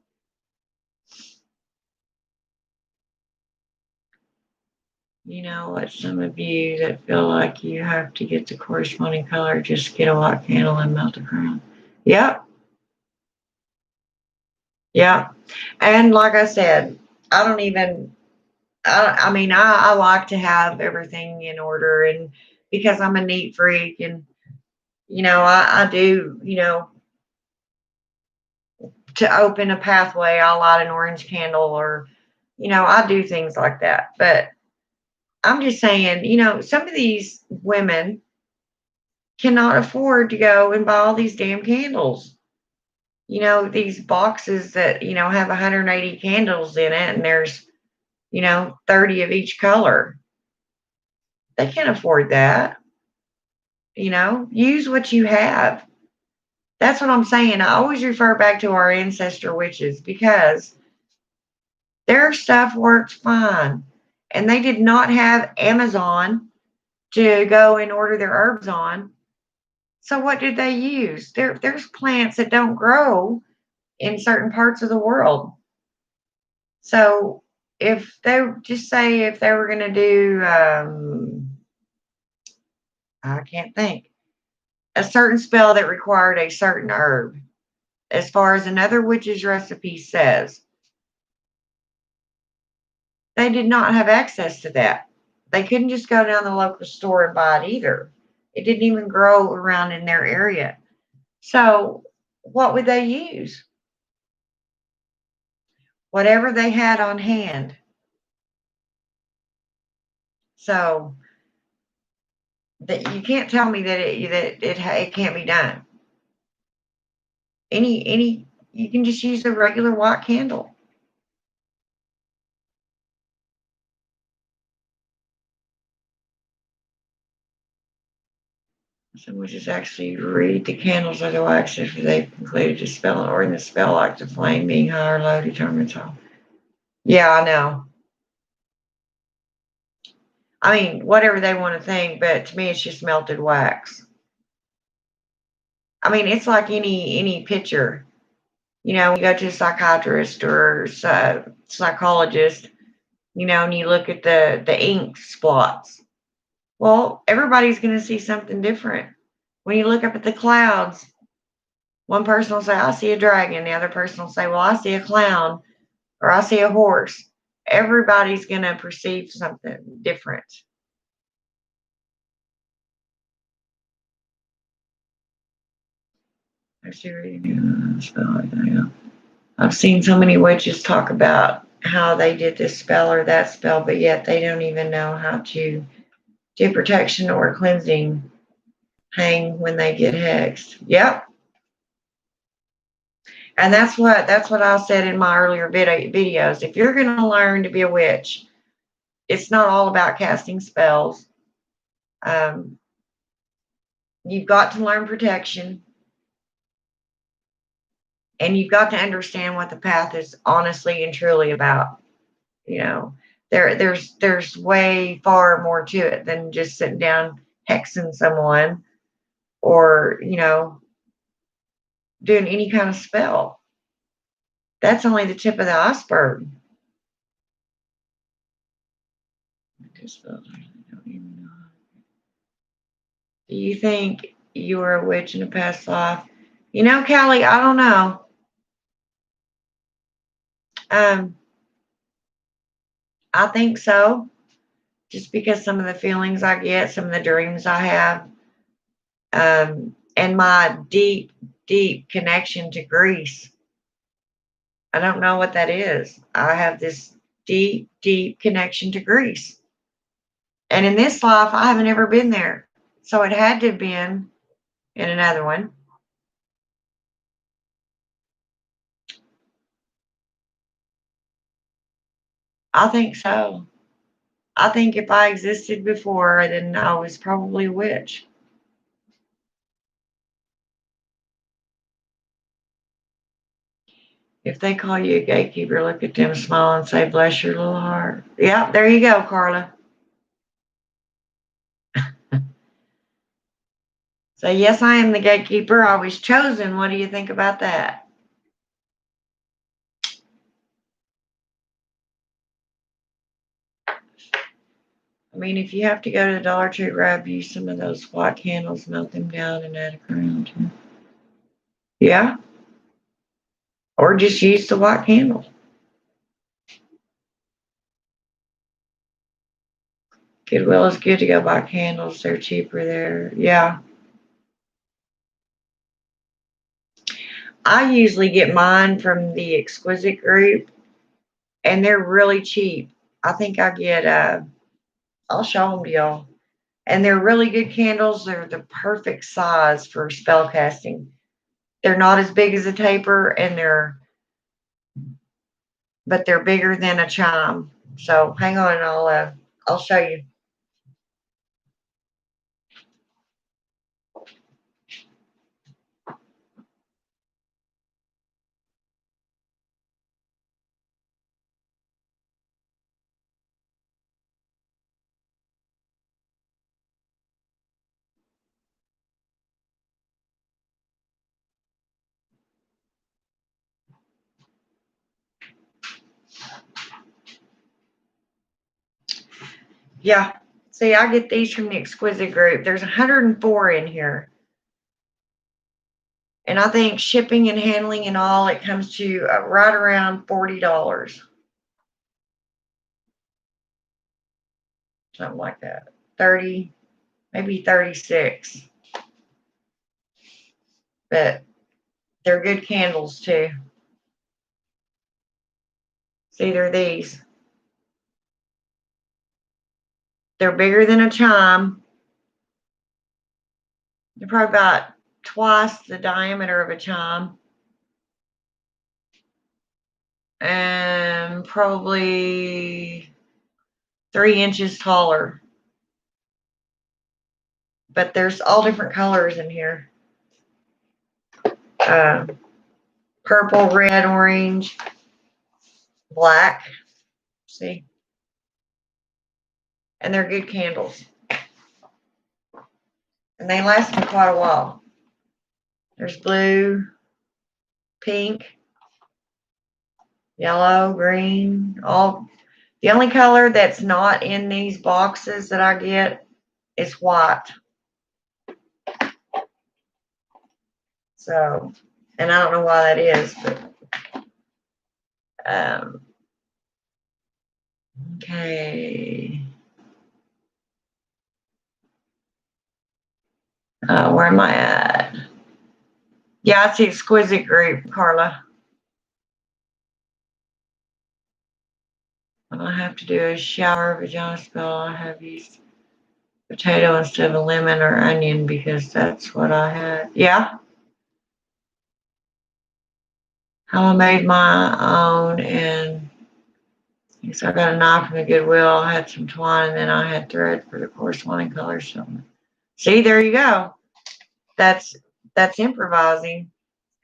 You know what? Some of you that feel like you have to get the corresponding color, just get a white candle and melt the crown. Yep. Yep. And like I said, I don't even, I mean, I like to have everything in order and because I'm a neat freak and, I do, to open a pathway, I'll light an orange candle or, I do things like that. But I'm just saying, some of these women cannot afford to go and buy all these damn candles. These boxes that, have 180 candles in it and there's, 30 of each color. They can't afford that. Use what you have. That's what I'm saying. I always refer back to our ancestor witches because their stuff worked fine. And they did not have Amazon to go and order their herbs on. So what did they use? There's plants that don't grow in certain parts of the world. So if they just say if they were going to do, I can't think, a certain spell that required a certain herb, as far as another witch's recipe says, they did not have access to that. They couldn't just go down the local store and buy it either. It didn't even grow around in their area. So what would they use? Whatever they had on hand. So that you can't tell me that it can't be done. Any you can just use a regular white candle. So we'll just actually read the candles of the wax if they've concluded to spell or in the spell like the flame being high or low determines all. Yeah, I know. I mean, whatever they want to think, but to me, it's just melted wax. I mean, it's like any picture. You know, when you go to a psychiatrist or psychologist, you know, and you look at the ink spots. Well, everybody's going to see something different. When you look up at the clouds, one person will say, I see a dragon. The other person will say, well, I see a clown or I see a horse. Everybody's going to perceive something different. I see reading spell like that, yeah. I've seen so many witches talk about how they did this spell or that spell, but yet they don't even know how to do protection or cleansing hang when they get hexed. Yep. And that's what I said in my earlier videos. If you're going to learn to be a witch, it's not all about casting spells. Um, you've got to learn protection, and you've got to understand what the path is honestly and truly about. You know, there's way far more to it than just sitting down hexing someone or, you know, doing any kind of spell. That's only the tip of the iceberg. Do you think you were a witch in a past life? You know, Callie, I don't know. Um, I think so. Just because some of the feelings I get, some of the dreams I have, and my deep, deep connection to Greece. I don't know what that is. I have this deep, deep connection to Greece. And in this life, I haven't ever been there. So it had to have been in another one. I think so. I think if I existed before, then I was probably a witch. If they call you a gatekeeper, look at them, smile, and say, bless your little heart. Yeah, there you go, Carla. So, yes, I am the gatekeeper. I was chosen. What do you think about that? I mean, if you have to go to the Dollar Tree, grab you some of those white candles, melt them down, and add a crown to them. Yeah. Or just use the white candle. Goodwill is good to go buy candles. They're cheaper there. Yeah. I usually get mine from the Exquisite group, and they're really cheap. I think I get, I'll show them to y'all. And they're really good candles. They're the perfect size for spell casting. They're not as big as a taper, and but they're bigger than a chime. So hang on, I'll show you. Yeah. See, I get these from the Exquisite group. There's 104 in here. And I think shipping and handling and all, it comes to right around $40. Something like that. 30, maybe 36. But they're good candles too. See, they're these. They're bigger than a chime. They're probably about twice the diameter of a chime. And probably 3 inches taller. but there's all different colors in here. Purple, red, orange, black. See? And they're good candles. And they last me quite a while. There's blue, pink, yellow, green, all. The only color that's not in these boxes that I get is white. So, and I don't know why that is, but okay. Where am I at? Yeah, it's the Exquisite group, Carla. What I have to do is shower vagina spell. I have used potato instead of a lemon or onion because that's what I had. Yeah. How I made my own, and so I got a knife from the Goodwill. I had some twine, and then I had thread for the corresponding colors. So, see, there you go. That's improvising,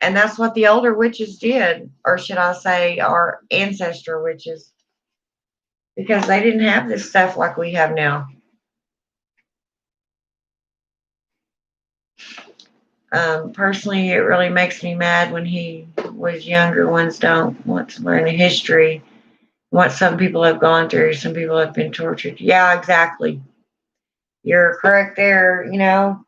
and that's what the older witches did, or should I say, our ancestor witches, because they didn't have this stuff like we have now. Personally, it really makes me mad when he was younger ones don't want to learn the history, what some people have gone through. Some people have been tortured. Yeah, exactly. You're correct there. You know,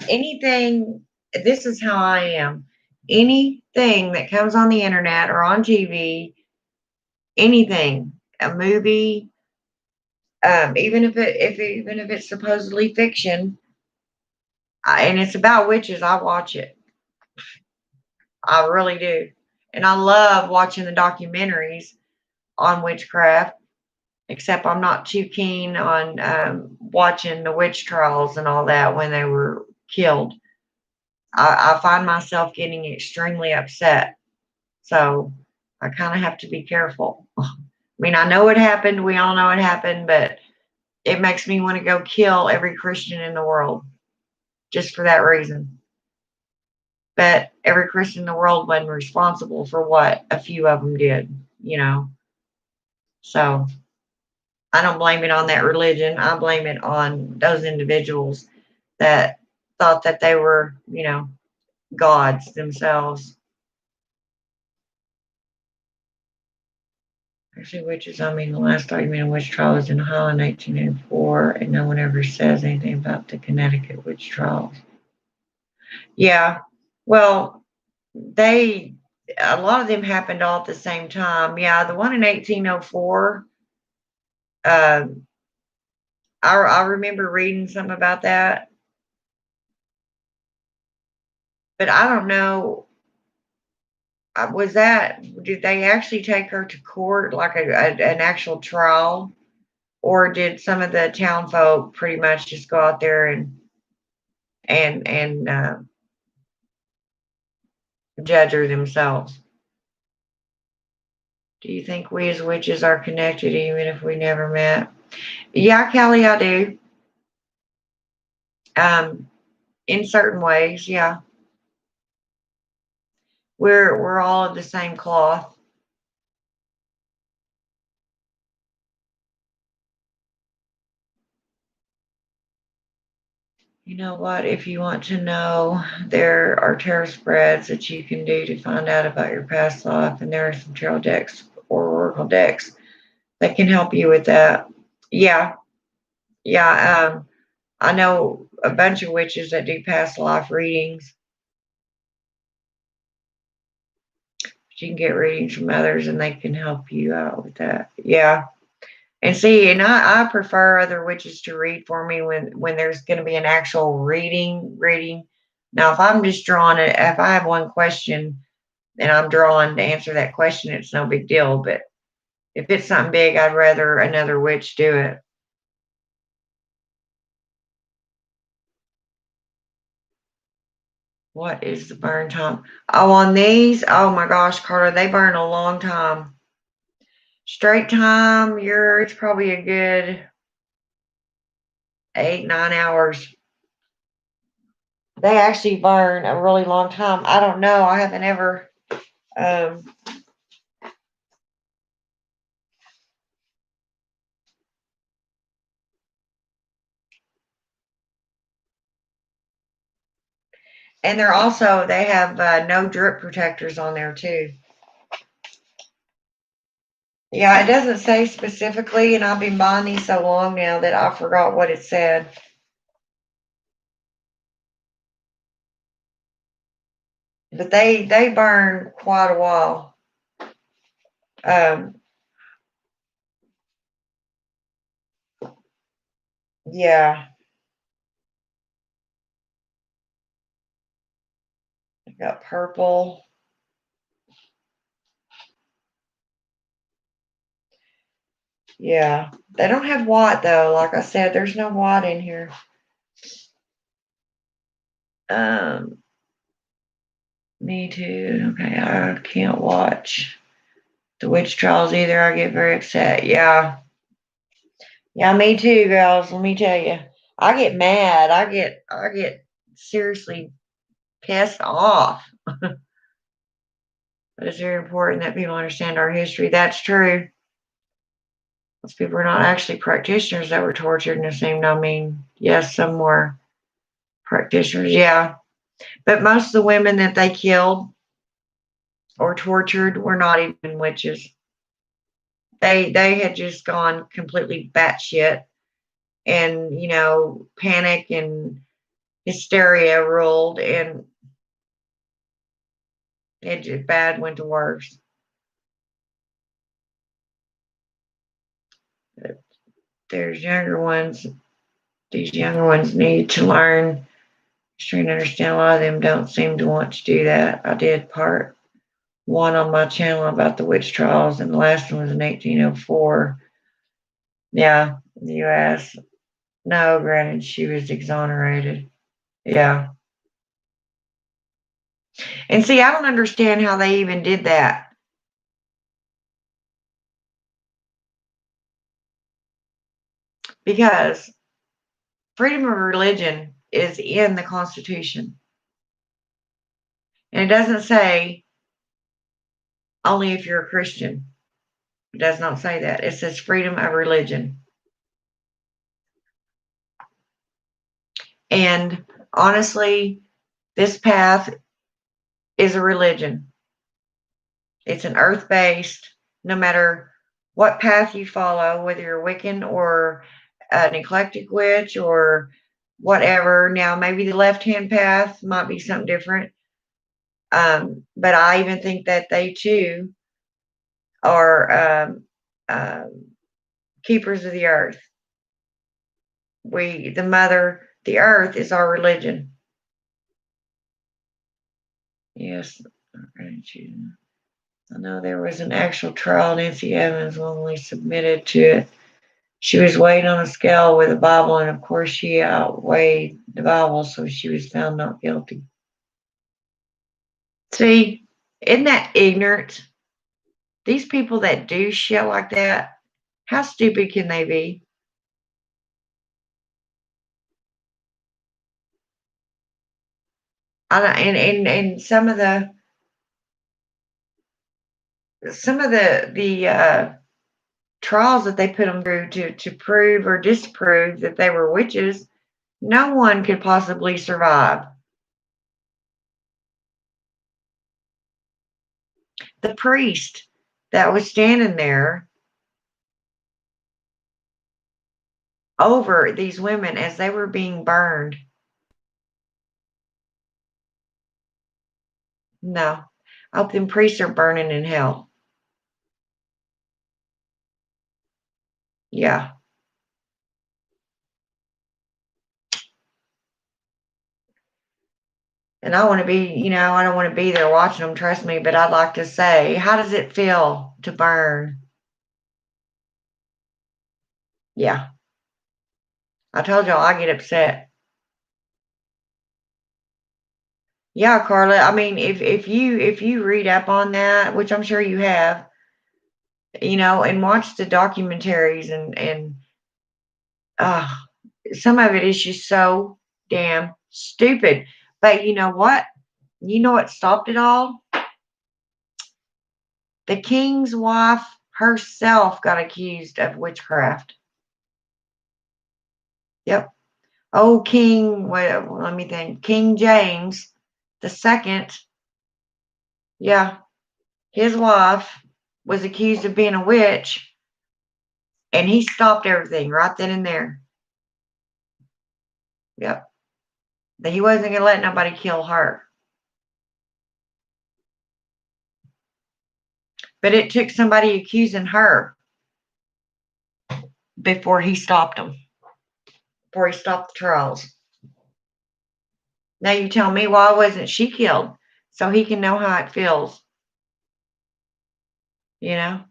anything, this is how I am. Anything that comes on the internet or on TV, anything, a movie, even if it's supposedly fiction, and it's about witches, I watch it. I really do. And I love watching the documentaries on witchcraft, except I'm not too keen on watching the witch trials and all that when they were killed. I find myself getting extremely upset. So I kind of have to be careful. I mean, I know it happened. We all know it happened, but it makes me want to go kill every Christian in the world just for that reason. But every Christian in the world wasn't responsible for what a few of them did, you know. So I don't blame it on that religion. I blame it on those individuals that thought that they were, you know, gods themselves. Actually, witches, I mean, the last argument in witch trial was in Holland, 1804, and no one ever says anything about the Connecticut witch trials. Yeah, well, a lot of them happened all at the same time. Yeah, the one in 1804, I remember reading something about that, but I don't know. Did they actually take her to court, like an actual trial? Or did some of the town folk pretty much just go out there and judge her themselves? Do you think we as witches are connected even if we never met? Yeah, Kelly, I do. In certain ways, yeah. We're all of the same cloth. You know what? If you want to know, there are tarot spreads that you can do to find out about your past life, and there are some tarot decks or oracle decks that can help you with that. Yeah, yeah. I know a bunch of witches that do past life readings. You can get readings from others, and they can help you out with that. Yeah. And see, and I prefer other witches to read for me when there's going to be an actual reading. Now, if I'm just drawing it, if I have one question and I'm drawing to answer that question, it's no big deal. But if it's something big, I'd rather another witch do it. What is the burn time? Oh, on these? Oh my gosh, Carter, they burn a long time. Straight time, it's probably a good 8, 9 hours. They actually burn a really long time. I don't know. I haven't ever um and they have no drip protectors on there too. Yeah, it doesn't say specifically, and I've been buying these so long now that I forgot what it said. But they burn quite a while. Um, yeah, I got purple. Yeah, they don't have white though. Like I said, there's no white in here. Um, Me too. Okay, I can't watch the witch trials either. I get very upset. Yeah, yeah, me too, girls. Let me tell you, I get mad. I get seriously pissed off. But it's very important that people understand our history. That's true. Those people are not actually practitioners that were tortured and assumed. I mean, yes, some were practitioners, yeah. But most of the women that they killed or tortured were not even witches. They had just gone completely batshit, and panic and hysteria ruled, and it bad went to worse. But there's younger ones. These younger ones need to learn. Just trying to understand. A lot of them don't seem to want to do that. I did part one on my channel about the witch trials, and the last one was in 1804. Yeah, in the U.S. No, granted, she was exonerated. Yeah. And see, I don't understand how they even did that, because freedom of religion is in the Constitution. And it doesn't say only if you're a Christian. It does not say that. It says freedom of religion. And honestly, this path is a religion. It's an earth based, no matter what path you follow, whether you're Wiccan or an eclectic witch or whatever. Now, maybe the left hand path might be something different. But I even think that they too are keepers of the earth. The earth is our religion. Yes. I know there was an actual trial. Nancy Evans only submitted to it. She was weighed on a scale with a Bible, and of course, she outweighed the Bible, so she was found not guilty. See, isn't that ignorant? These people that do shit like that, how stupid can they be? I don't, and some of the trials that they put them through to prove or disprove that they were witches, no one could possibly survive. The priest that was standing there over these women as they were being burned. No, I hope them priests are burning in hell. Yeah. And I want to be, I don't want to be there watching them, trust me, but I'd like to say, how does it feel to burn? Yeah. I told y'all I get upset. Yeah, Carla. I mean, if you read up on that, which I'm sure you have, and watch the documentaries and uh some of it is just so damn stupid. But you know what? You know what stopped it all? The king's wife herself got accused of witchcraft. Yep. Oh, well, let me think. King James the second, yeah, his wife was accused of being a witch, and he stopped everything right then and there. Yep. That he wasn't going to let nobody kill her. But it took somebody accusing her before he stopped them, before he stopped the trials. Now you tell me, why wasn't she killed? So he can know how it feels. You know?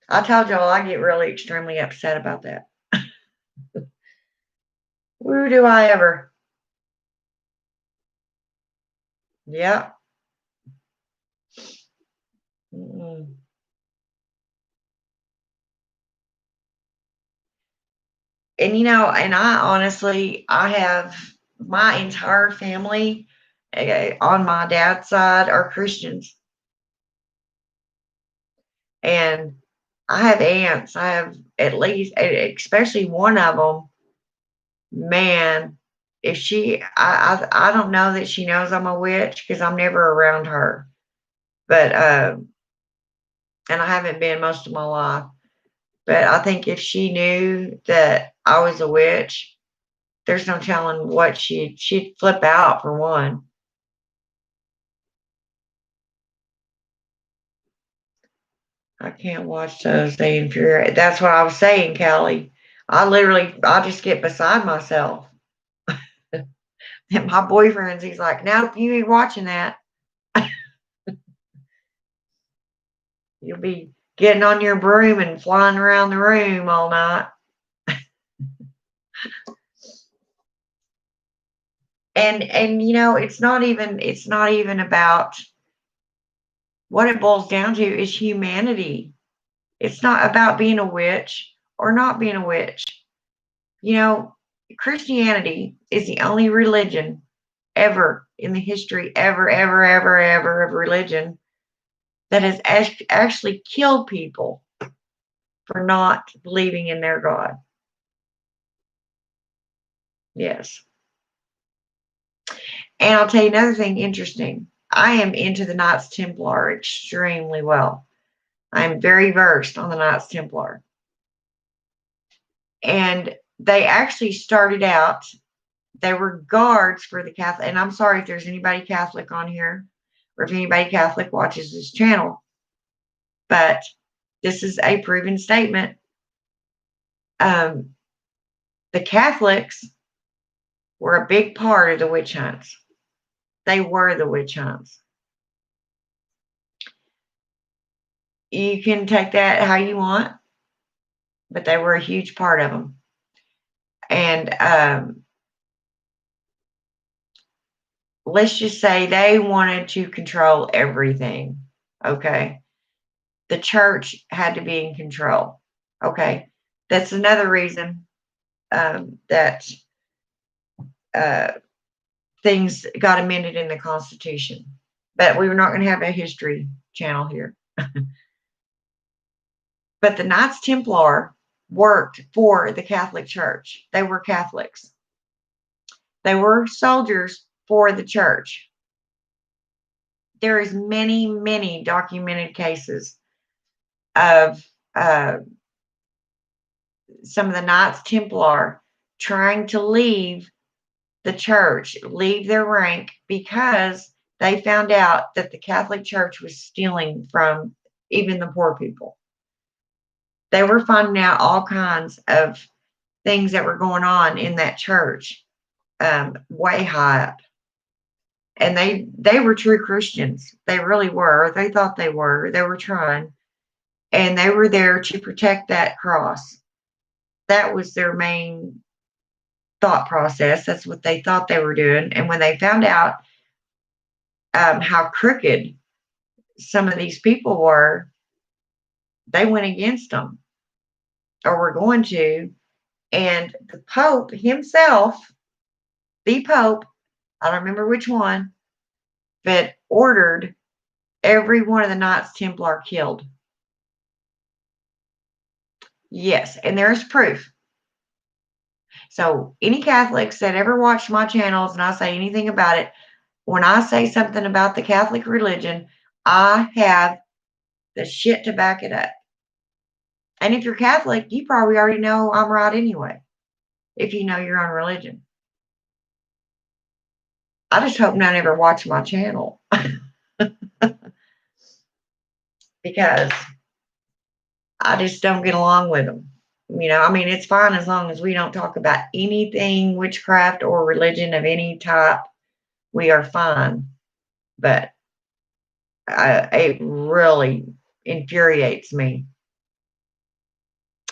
I told y'all I get really extremely upset about that. Woo, do I ever. Yep. Mm-mm. And you know, and I honestly, I have my entire family on my dad's side are Christians. And I have aunts. I have at least, especially one of them, man, if I don't know that she knows I'm a witch because I'm never around her. But, and I haven't been most of my life. But I think if she knew that I was a witch, there's no telling what she'd flip out for one. I can't watch those. They infuriate. That's what I was saying, Callie. I just get beside myself. And my boyfriend's, he's like, "No, you ain't watching that. You'll be getting on your broom and flying around the room all night." And you know, it's not even about what it boils down to is humanity. It's not about being a witch or not being a witch. You know, Christianity is the only religion ever in the history, ever of religion that has actually killed people for not believing in their God. Yes. And I'll tell you another thing interesting. I am into the Knights Templar extremely well. I'm very versed on the Knights Templar. And they actually started out, they were guards for the Catholic. And I'm sorry if there's anybody Catholic on here or if anybody Catholic watches this channel, but this is a proven statement. The Catholics were a big part of the witch hunts. They were the witch hunts. You can take that how you want, but they were a huge part of them. And let's just say they wanted to control everything. Okay. The church had to be in control. Okay. That's another reason that things got amended in the Constitution. But we were not going to have a history channel here. But the Knights Templar worked for the Catholic Church. They were Catholics. They were soldiers for the church. There is many documented cases of some of the Knights Templar trying to leave the church, leave their rank, because they found out that the Catholic Church was stealing from even the poor people. They were finding out all kinds of things that were going on in that church, way high up. And they were true Christians. They really were. They thought they were. They were trying. And they were there to protect that cross. That was their main thought process. That's what they thought they were doing. And when they found out how crooked some of these people were, they went against them, or were going to. And the Pope himself, the Pope, I don't remember which one, but ordered every one of the Knights Templar killed. Yes, and there's proof. So any Catholics that ever watch my channels and I say anything about it, when I say something about the Catholic religion, I have the shit to back it up. And if you're Catholic, you probably already know I'm right anyway, if you know your own religion. I just hope none ever watch my channel. Because I just don't get along with them. I mean, it's fine as long as we don't talk about anything witchcraft or religion of any type. We are fine. But it really infuriates me.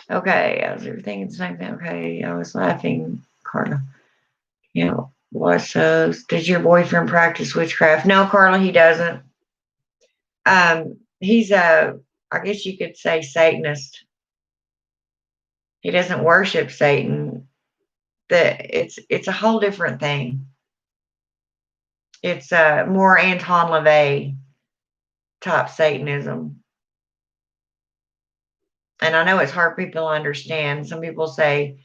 Okay, I was thinking the same thing. Okay, I was laughing, Carla. Watch those. Does your boyfriend practice witchcraft? No, Carla, he doesn't. He's I guess you could say Satanist. He doesn't worship Satan. It's a whole different thing. It's more Anton LaVey type Satanism. And I know it's hard for people to understand. Some people say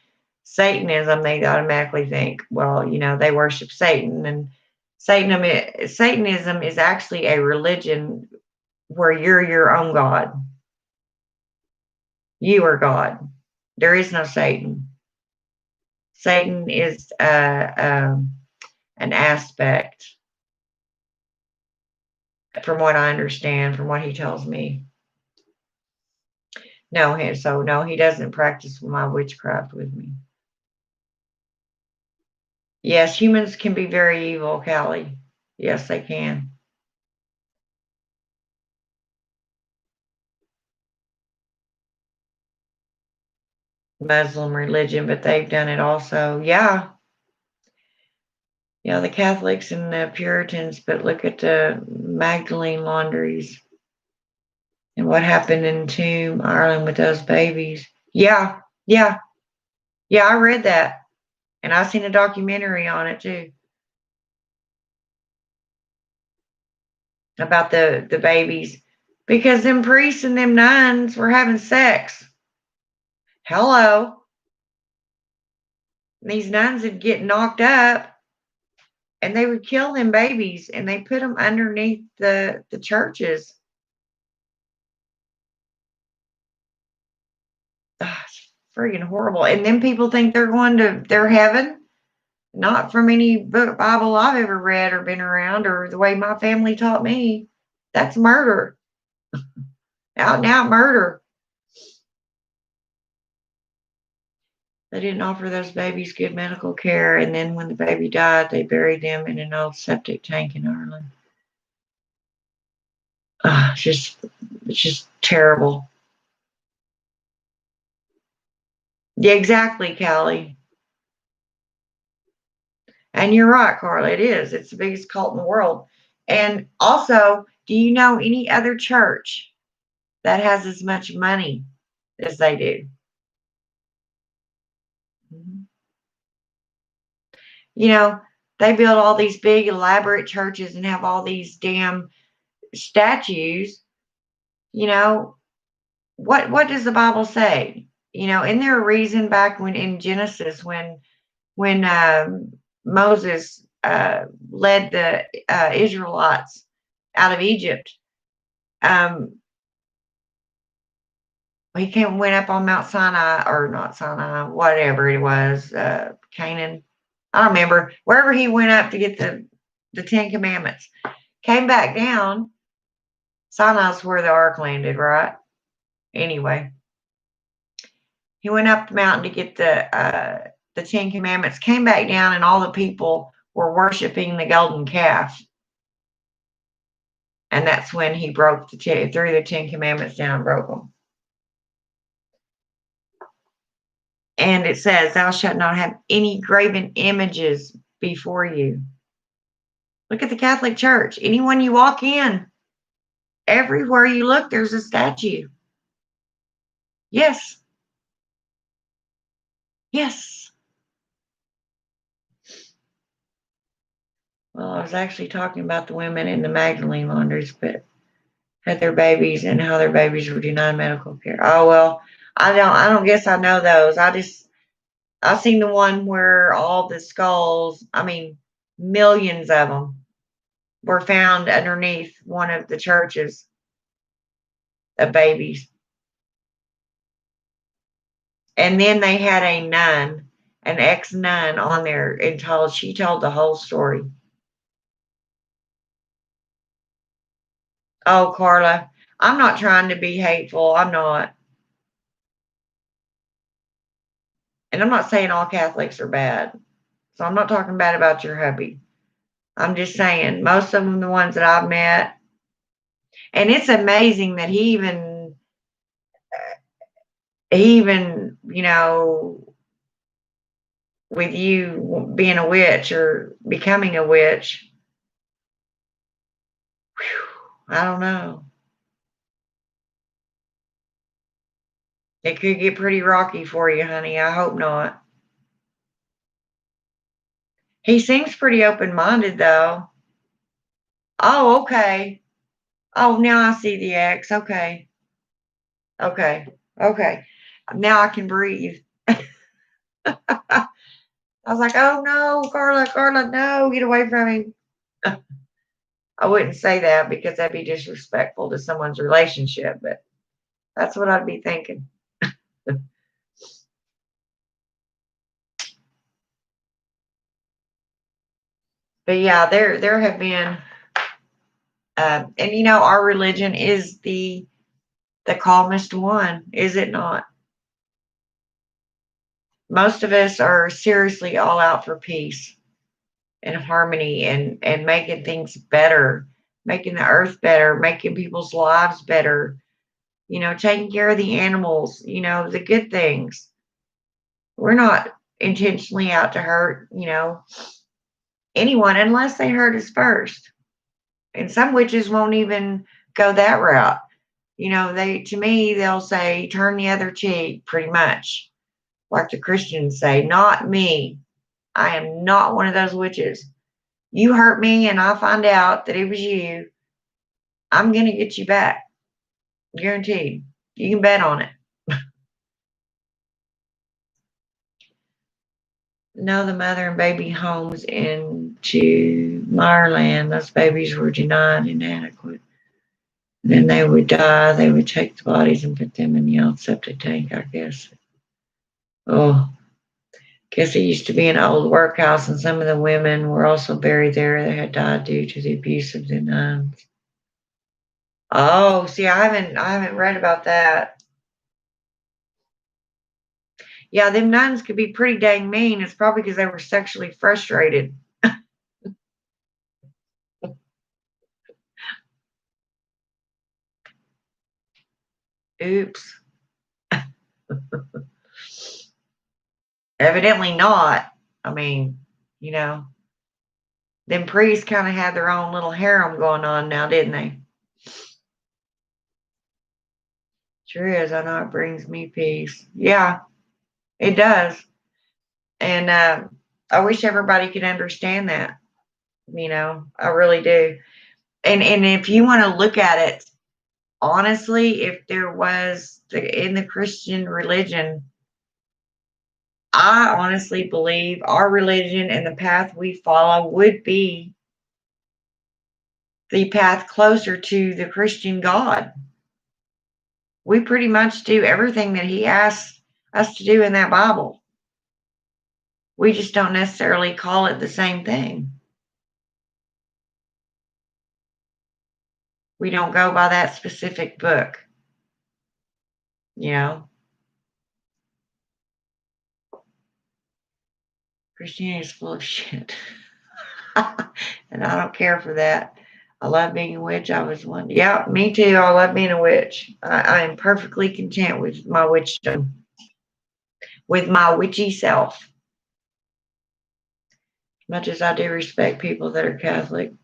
Satanism, they automatically think, well, they worship Satan. And Satanism is actually a religion where you're your own God. You are God. There is no Satan. Satan is an aspect, from what I understand, from what he tells me. No, he doesn't practice my witchcraft with me. Yes, humans can be very evil, Callie. Yes, they can. Muslim religion, but they've done it also. Yeah. Yeah, the Catholics and the Puritans, but look at the Magdalene laundries and what happened in Tomb, Ireland with those babies. Yeah, yeah, yeah, I read that. And I seen a documentary on it too. About the babies. Because them priests and them nuns were having sex. Hello. These nuns would get knocked up and they would kill them babies and they put them underneath the churches. It's freaking horrible. And then people think they're going to their heaven. Not from any book Bible I've ever read or been around or the way my family taught me. That's murder. Out and out murder. They didn't offer those babies good medical care, and then when the baby died, they buried them in an old septic tank in Ireland. It's just terrible. Yeah, exactly, Callie. And you're right, Carla. It is. It's the biggest cult in the world. And also, do you know any other church that has as much money as they do? Mm-hmm. They build all these big elaborate churches and have all these damn statues. What does the Bible say? Isn't there a reason back when in Genesis when Moses led the Israelites out of Egypt, he went up on Mount Sinai, or not Sinai, whatever it was, Canaan. I don't remember. Wherever he went up to get the Ten Commandments, came back down. Sinai's where the ark landed, right? Anyway, he went up the mountain to get the Ten Commandments, came back down, and all the people were worshiping the golden calf. And that's when he threw the Ten Commandments down and broke them. And it says, thou shalt not have any graven images before you. Look at the Catholic Church. Anyone you walk in, everywhere you look, there's a statue. Yes. Yes. Well, I was actually talking about the women in the Magdalene laundries, but had their babies and how their babies were denied medical care. Oh well, I don't guess I know those. I seen the one where all the skulls, I mean, millions of them were found underneath one of the churches of babies. And then they had a nun, an ex-nun on there, and she told the whole story. Oh, Carla, I'm not trying to be hateful. I'm not. And I'm not saying all Catholics are bad. So I'm not talking bad about your hubby. I'm just saying most of them, the ones that I've met, and it's amazing that he even, with you being a witch or becoming a witch, I don't know. It could get pretty rocky for you, honey. I hope not. He seems pretty open-minded, though. Oh, okay. Oh, now I see the X. Okay. Okay. Okay. Now I can breathe. I was like, oh no, Carla, Carla, no, get away from him. I wouldn't say that because that'd be disrespectful to someone's relationship, but that's what I'd be thinking. But yeah, there have been, and our religion is the calmest one, is it not? Most of us are seriously all out for peace and harmony and making things better, making the earth better, making people's lives better, taking care of the animals, the good things. We're not intentionally out to hurt, anyone unless they hurt us first. And some witches won't even go that route. To me, they'll say, turn the other cheek, pretty much, like the Christians say, not me. I am not one of those witches. You hurt me and I find out that it was you, I'm going to get you back. Guaranteed. You can bet on it. No, the mother and baby homes into Meyerland, those babies were denied inadequate. Then they would die. They would take the bodies and put them in the old septic tank, I guess. Oh, guess it used to be an old workhouse, and some of the women were also buried there that had died due to the abuse of the nuns. Oh, see, I haven't read about that. Yeah, them nuns could be pretty dang mean. It's probably because they were sexually frustrated. Oops. Evidently not. I mean, you know, them priests kind of had their own little harem going on now, didn't they? Sure is. I know it brings me peace. Yeah, it does. And I wish everybody could understand that. I really do. And if you want to look at it honestly, if there was in the Christian religion, I honestly believe our religion and the path we follow would be the path closer to the Christian God. We pretty much do everything that He asks us to do in that Bible. We just don't necessarily call it the same thing. We don't go by that specific book, you know. Christianity is full of shit. And I don't care for that. I love being a witch. I was one. Yeah, me too. I love being a witch. I am perfectly content with my witchdom, with my witchy self. Much as I do respect people that are Catholic,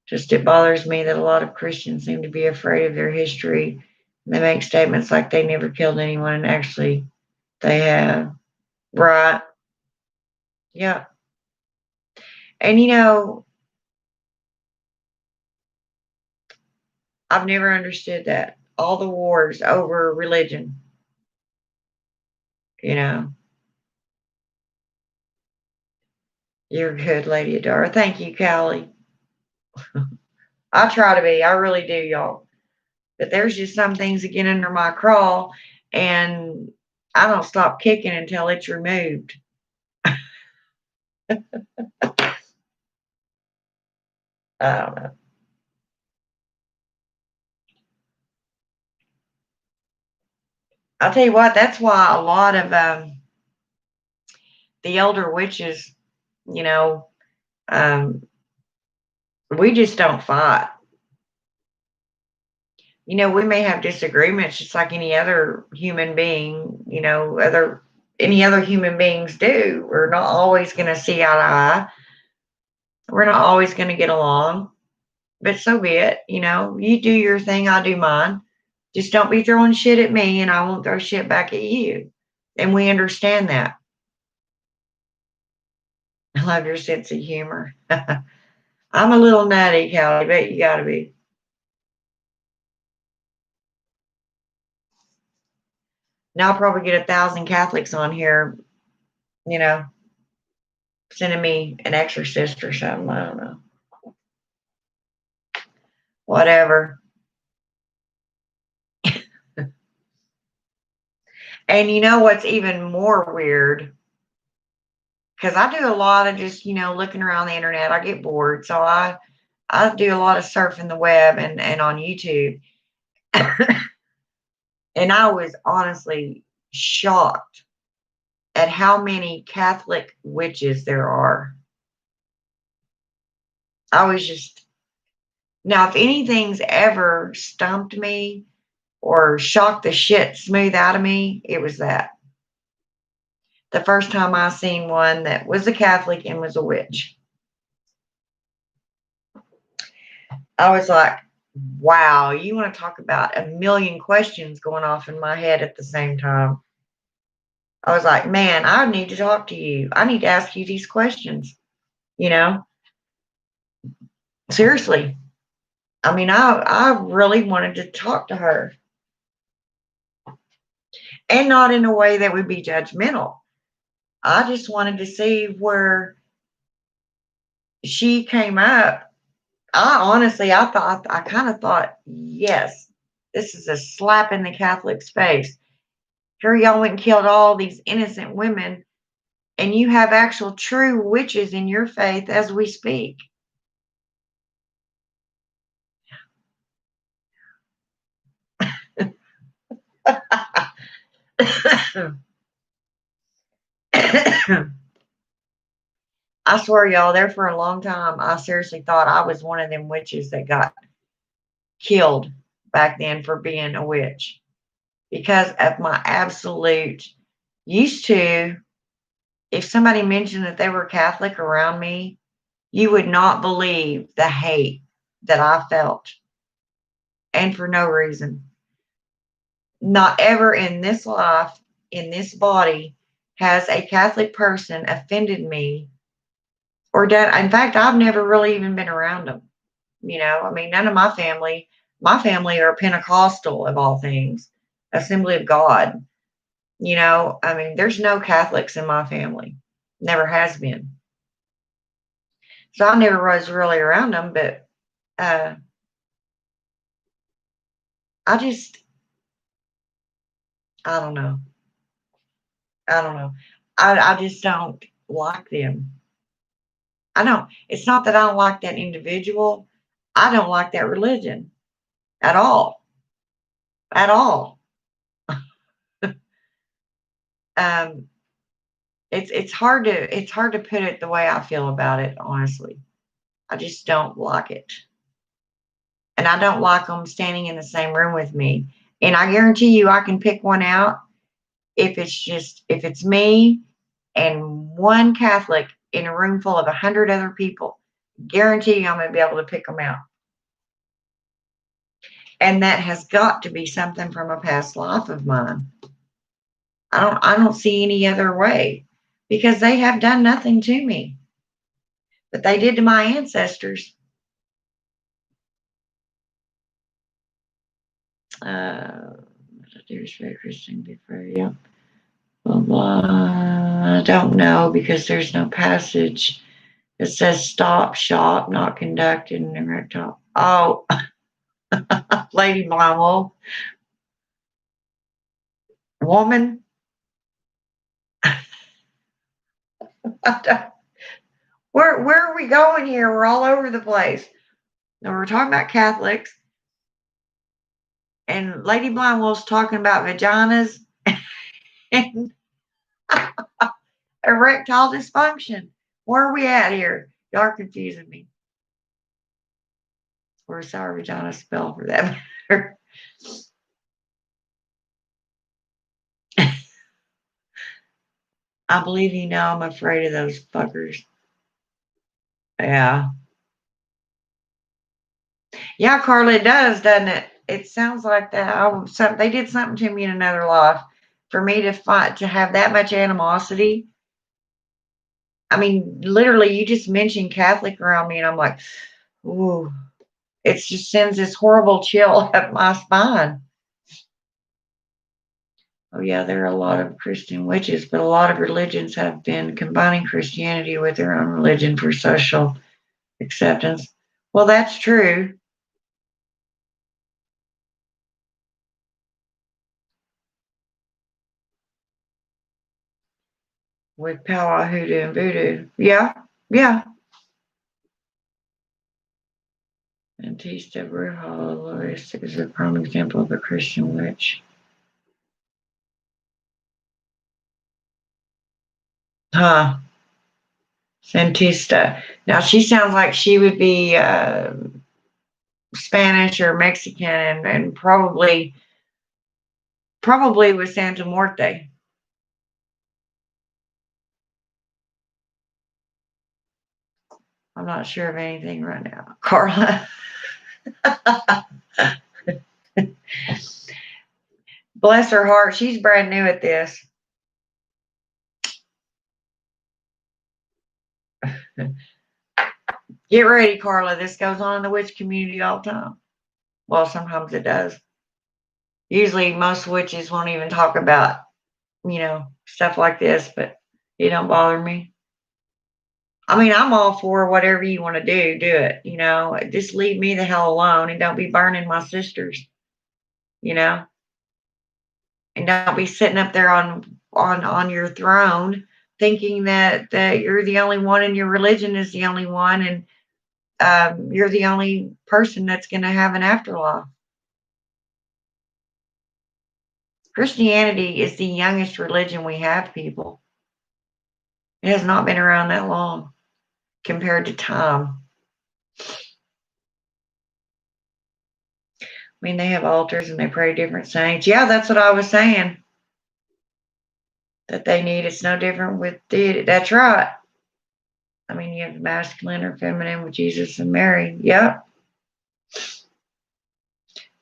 just it bothers me that a lot of Christians seem to be afraid of their history. They make statements like they never killed anyone, and actually they have. Right. Yeah. And I've never understood that. All the wars over religion, you know. You're good, Lady Adara. Thank you, Callie. I try to be. I really do, y'all. But there's just some things that get under my crawl, and I don't stop kicking until it's removed. I don't know. I'll tell you what, that's why a lot of the elder witches, you know, um, we just don't fight. We may have disagreements just like any other human being, any other human beings do. We're not always going to see eye to eye. We're not always going to get along, but so be it. You do your thing, I do mine. Just don't be throwing shit at me and I won't throw shit back at you. And we understand that. I love your sense of humor. I'm a little nutty, Callie, but you got to be. Now I'll probably get 1,000 Catholics on here, you know, sending me an exorcist or something. I don't know. Whatever. And you know what's even more weird? Because I do a lot of just, looking around the internet. I get bored. So I do a lot of surfing the web and on YouTube. And I was honestly shocked at how many Catholic witches there are. I was just, now, if anything's ever stumped me or shocked the shit smooth out of me, it was that. The first time I seen one that was a Catholic and was a witch. I was like, wow, you want to talk about a million questions going off in my head at the same time. I was like, man, I need to talk to you. I need to ask you these questions, you know? Seriously. I mean, I really wanted to talk to her. And not in a way that would be judgmental. I just wanted to see where she came up. I kind of thought, yes, this is a slap in the Catholic's face. Here y'all went and killed all these innocent women, and you have actual true witches in your faith as we speak. I swear, y'all, there for a long time, I seriously thought I was one of them witches that got killed back then for being a witch because of my absolute used to. If somebody mentioned that they were Catholic around me, you would not believe the hate that I felt, and for no reason. Not ever in this life, in this body, has a Catholic person offended me or done. In fact, I've never really even been around them. I mean, none of my family are Pentecostal of all things, Assembly of God. I mean, there's no Catholics in my family, never has been. So I never was really around them, but uh, I just, I don't know. I don't know. I just don't like them. I don't. It's not that I don't like that individual. I don't like that religion at all. At all. Um, it's hard to put it the way I feel about it. Honestly, I just don't like it, and I don't like them standing in the same room with me. And I guarantee you, I can pick one out if it's me and one Catholic in a room full of 100 other people. Guarantee you, I'm going to be able to pick them out. And that has got to be something from a past life of mine. I don't see any other way, because they have done nothing to me, but they did to my ancestors. There's very Christian before, yeah. Blah, blah. I don't know, because there's no passage. It says stop, shop, not conducted, and erectile. Oh, Lady Blind Wolf. Woman. Where are we going here? We're all over the place. Now we're talking about Catholics, and Lady Blind Wolf's talking about vaginas and erectile dysfunction. Where are we at here? Y'all are confusing me. Or sour vagina spell for that matter. I believe you know I'm afraid of those fuckers. Yeah. Yeah, Carla, it does, doesn't it? It sounds like that. They did something to me in another life. For me to fight, to have that much animosity. I mean, literally, you just mentioned Catholic around me, and I'm like, ooh, it just sends this horrible chill up my spine. Oh, yeah, there are a lot of Christian witches, but a lot of religions have been combining Christianity with their own religion for social acceptance. Well, that's true. With powwow, hoodoo, and voodoo. Yeah, yeah. And Tista Brujalist is a prime example of a Christian witch. Huh. Santista. Now, she sounds like she would be Spanish or Mexican, and probably with Santa Muerte. I'm not sure of anything right now. Carla. Bless her heart. She's brand new at this. Get ready, Carla. This goes on in the witch community all the time. Well, sometimes it does. Usually, most witches won't even talk about, stuff like this, but it don't bother me. I mean, I'm all for whatever you want to do it. Just leave me the hell alone, and don't be burning my sisters, you know, and don't be sitting up there on your throne thinking that you're the only one and your religion is the only one, and you're the only person that's going to have an afterlife. Christianity is the youngest religion we have, people. It has not been around that long compared to time. I mean, they have altars and they pray different saints. Yeah, that's what I was saying. That they need. It's no different with deity. That's right. I mean, you have masculine or feminine with Jesus and Mary. Yep.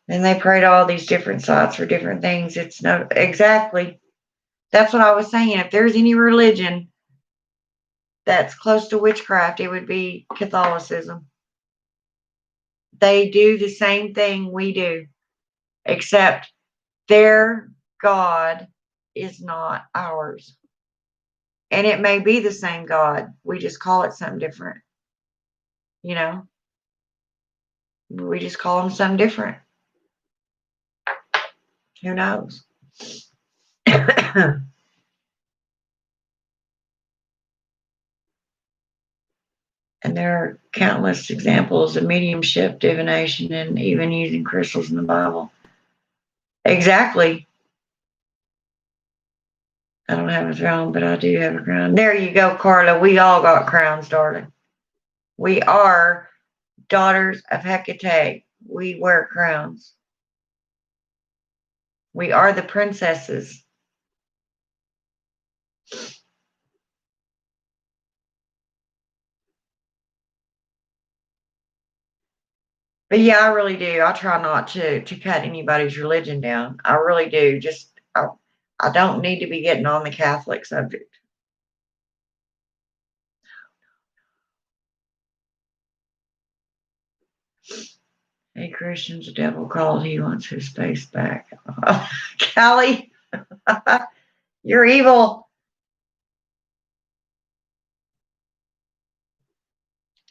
And they pray to all these different sites for different things. It's no, exactly. That's what I was saying. If there's any religion that's close to witchcraft, it would be Catholicism. They do the same thing we do, except their God is not ours. And it may be the same God. We just call it something different. You know, we just call them something different. Who knows? And there are countless examples of mediumship, divination, and even using crystals in the Bible. Exactly. I don't have a throne, but I do have a crown. There you go, Carla. We all got crowns, darling. We are daughters of Hecate. We wear crowns. We are the princesses. But yeah, I really do. I try not to cut anybody's religion down. I really do. I don't need to be getting on the Catholic subject. Hey, Christian's the devil called. He wants his face back. Callie, you're evil.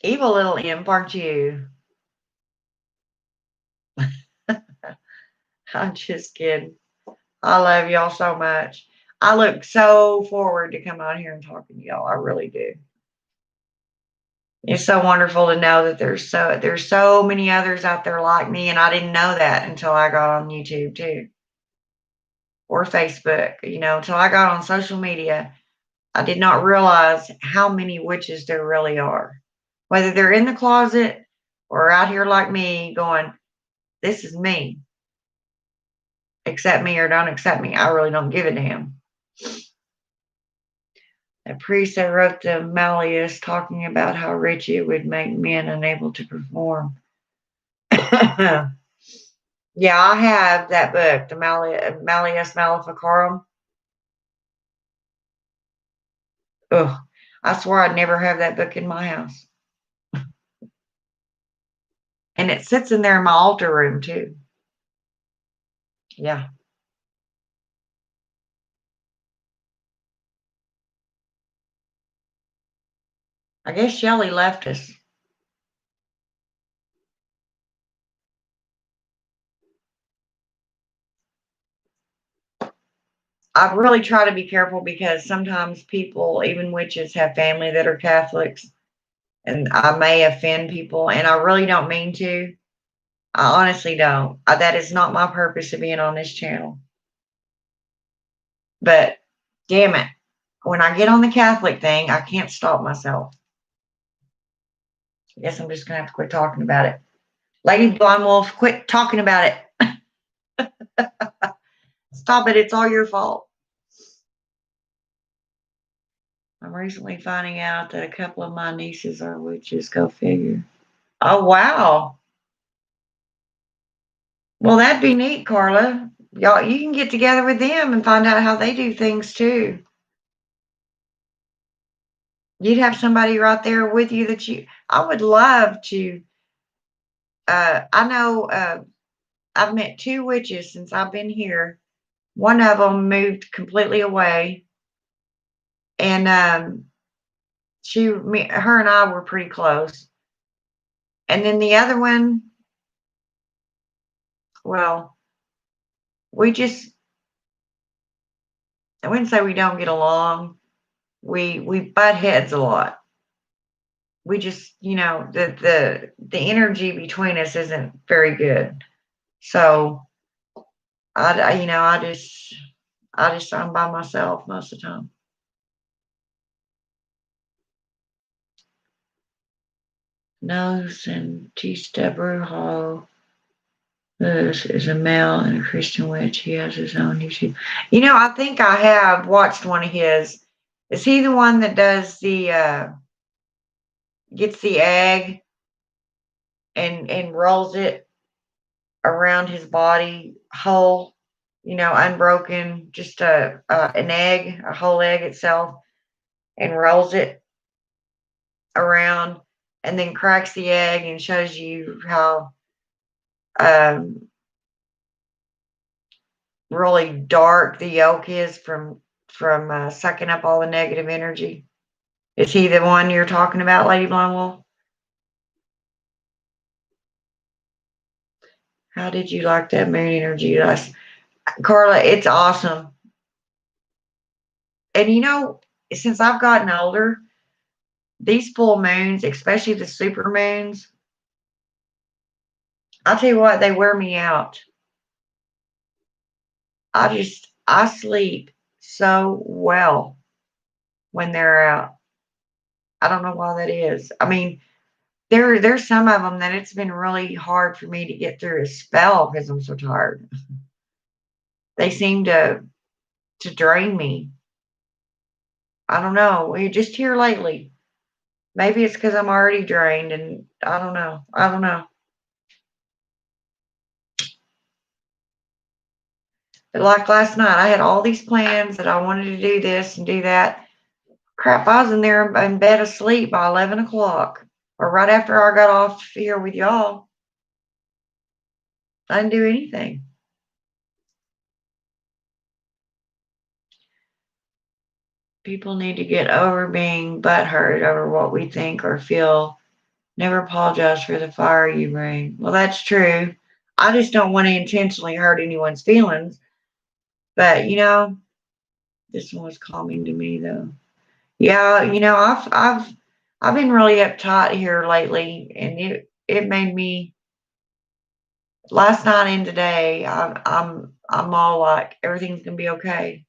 Evil little imp, aren't you? I'm just kidding. I love y'all so much. I look so forward to come on here and talking to y'all. I really do. It's so wonderful to know that there's so many others out there like me, and I didn't know that until I got on YouTube too, or Facebook. Until I got on social media, I did not realize how many witches there really are. Whether they're in the closet or out here like me, going, "This is me. Accept me or don't accept me. I really don't give a damn." A priest that wrote the Malleus talking about how rich it would make men unable to perform. Yeah, I have that book, the Malleus Maleficarum. Ugh, I swear I'd never have that book in my house. And it sits in there in my altar room too. Yeah. I guess Shelley left us. I really try to be careful because sometimes people, even witches, have family that are Catholics, and I may offend people, and I really don't mean to. I honestly don't. That is not my purpose of being on this channel. But damn it, when I get on the Catholic thing, I can't stop myself. I guess I'm just going to have to quit talking about it. Lady Blonde Wolf, quit talking about it. Stop it. It's all your fault. I'm recently finding out that a couple of my nieces are witches. Go figure. Oh, wow. Well, that'd be neat, Carla. Y'all, you can get together with them and find out how they do things too. You'd have somebody right there with you I would love to. I know I've met two witches since I've been here. One of them moved completely away, and her and I were pretty close. And then the other one, well, we just, I wouldn't say we don't get along. We butt heads a lot. We just, the energy between us isn't very good. So I'm by myself most of the time. Nose and Tista Brujo is a male and a Christian witch. He has his own YouTube. I think I have watched one of his. Is he the one that does gets the egg and rolls it around his body whole, unbroken, just an egg, a whole egg itself, and rolls it around, and then cracks the egg and shows you how really dark the yolk is from sucking up all the negative energy. Is he the one you're talking about, Lady Blonde Wolf? How did you like that moon energy last, Carla? It's awesome. And since I've gotten older, these full moons, especially the super moons, I'll tell you what, they wear me out. I sleep so well when they're out. I don't know why that is. I mean, there's some of them that it's been really hard for me to get through a spell because I'm so tired. They seem to drain me. I don't know. We're just here lately. Maybe it's because I'm already drained, and I don't know. I don't know. Like last night, I had all these plans that I wanted to do this and do that. Crap, I was in there in bed asleep by 11 o'clock or right after I got off here with y'all. I didn't do anything. People need to get over being butthurt over what we think or feel. Never apologize for the fire you bring. Well, that's true. I just don't want to intentionally hurt anyone's feelings. But this one was calming to me though. Yeah, I've been really uptight here lately, and it made me last night and today. I'm all like everything's gonna be okay.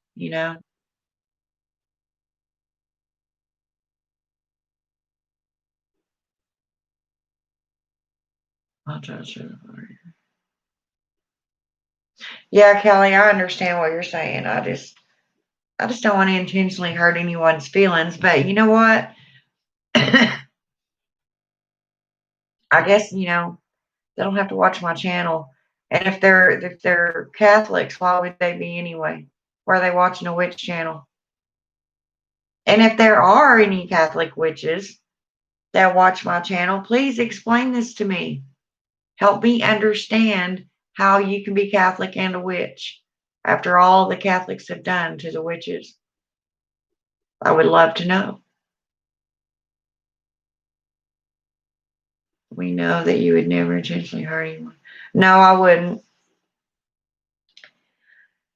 I'll try to. Yeah, Kelly, I understand what you're saying. I just don't want to intentionally hurt anyone's feelings. But you know what? I guess they don't have to watch my channel. And if they're Catholics, why would they be anyway? Why are they watching a witch channel? And if there are any Catholic witches that watch my channel, please explain this to me. Help me understand how you can be Catholic and a witch after all the Catholics have done to the witches. I would love to know. We know that you would never intentionally hurt anyone. No, I wouldn't.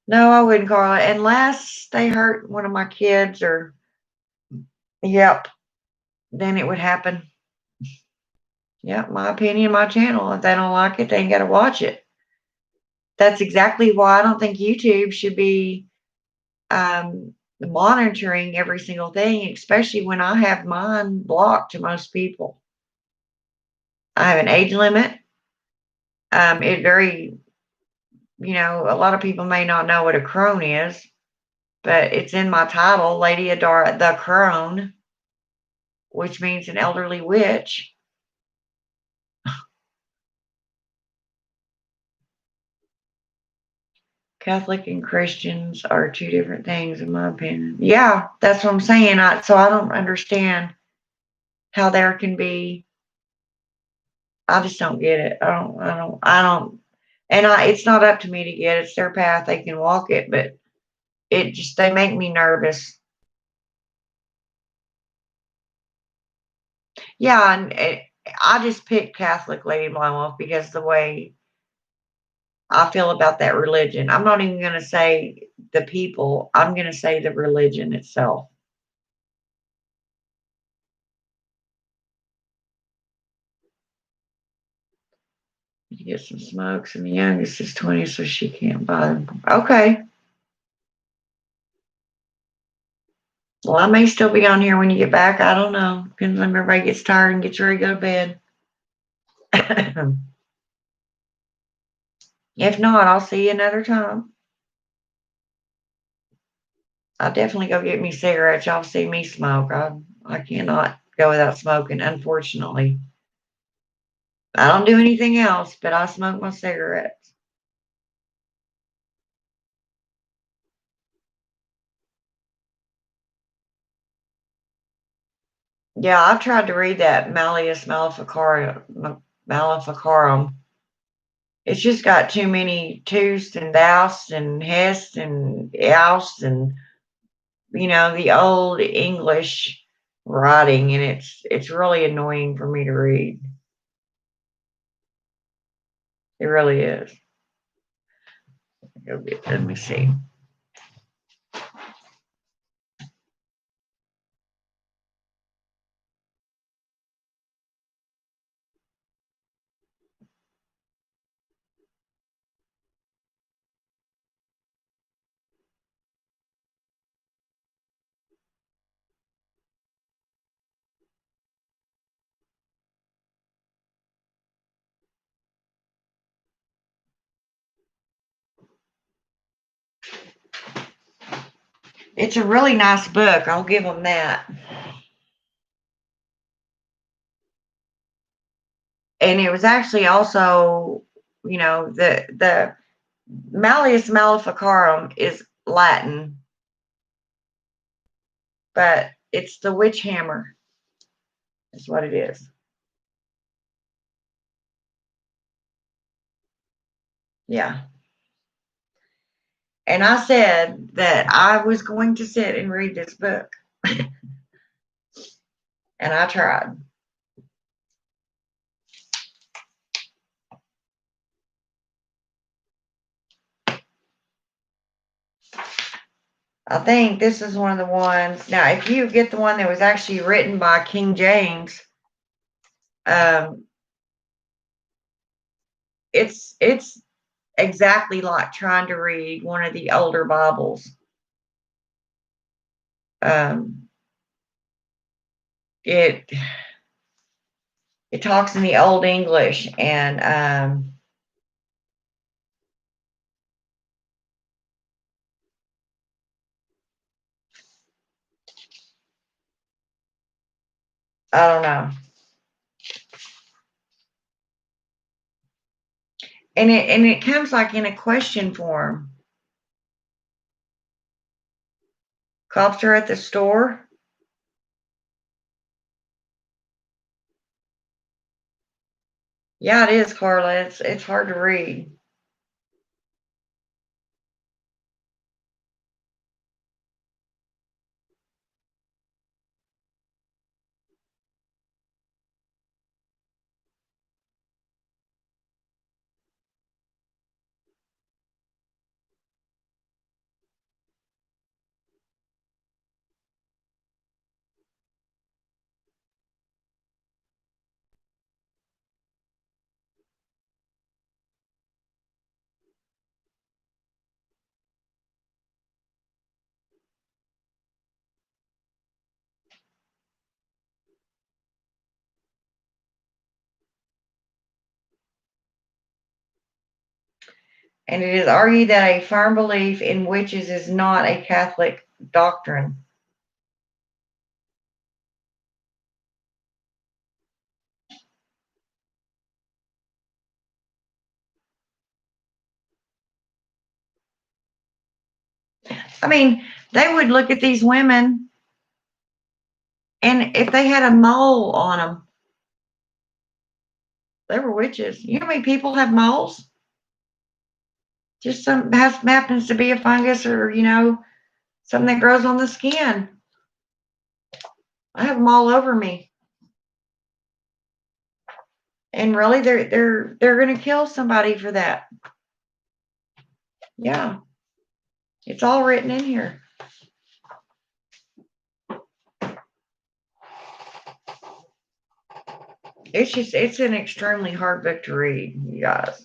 No, I wouldn't, Carla, unless they hurt one of my kids or, yep, then it would happen. Yep, my opinion, my channel. If they don't like it, they ain't got to watch it. That's exactly why I don't think YouTube should be monitoring every single thing, especially when I have mine blocked to most people. I have an age limit. It very, a lot of people may not know what a crone is, but it's in my title, Lady Adara the Crone, which means an elderly witch. Catholic and Christians are two different things, in my opinion. Yeah, that's what I'm saying. So I don't understand how there can be. I just don't get it. I don't. And it's not up to me to get it. It's their path. They can walk it, but they make me nervous. Yeah, and I just picked Catholic Lady Blywolf because the way I feel about that religion. I'm not even going to say the people. I'm going to say the religion itself. You get some smokes, and the youngest is 20, so she can't buy them. Okay. Well, I may still be on here when you get back. I don't know. Depends on everybody gets tired and gets ready to go to bed. If not, I'll see you another time. I'll definitely go get me cigarettes. Y'all see me smoke. I cannot go without smoking, unfortunately. I don't do anything else, but I smoke my cigarettes. Yeah, I've tried to read that Malleus Maleficarum. It's just got too many to's and thous and hest and oust and the old English writing, and it's really annoying for me to read. It really is. Let me see. It's a really nice book. I'll give them that. And it was actually also, the Malleus Maleficarum is Latin, but it's the witch hammer. Is what it is. Yeah. And I said that I was going to sit and read this book. And I tried. I think this is one of the ones. Now, if you get the one that was actually written by King James, it's exactly like trying to read one of the older Bibles. It talks in the Old English, and I don't know. And it comes like in a question form. Cops are at the store. Yeah, it is, Carla. It's hard to read. And it is argued that a firm belief in witches is not a Catholic doctrine. I mean, they would look at these women, and if they had a mole on them, they were witches. You know how many people have moles? Just some happens to be a fungus, or something that grows on the skin. I have them all over me, and really, they're going to kill somebody for that. Yeah, it's all written in here. It's an extremely hard book to read, you guys.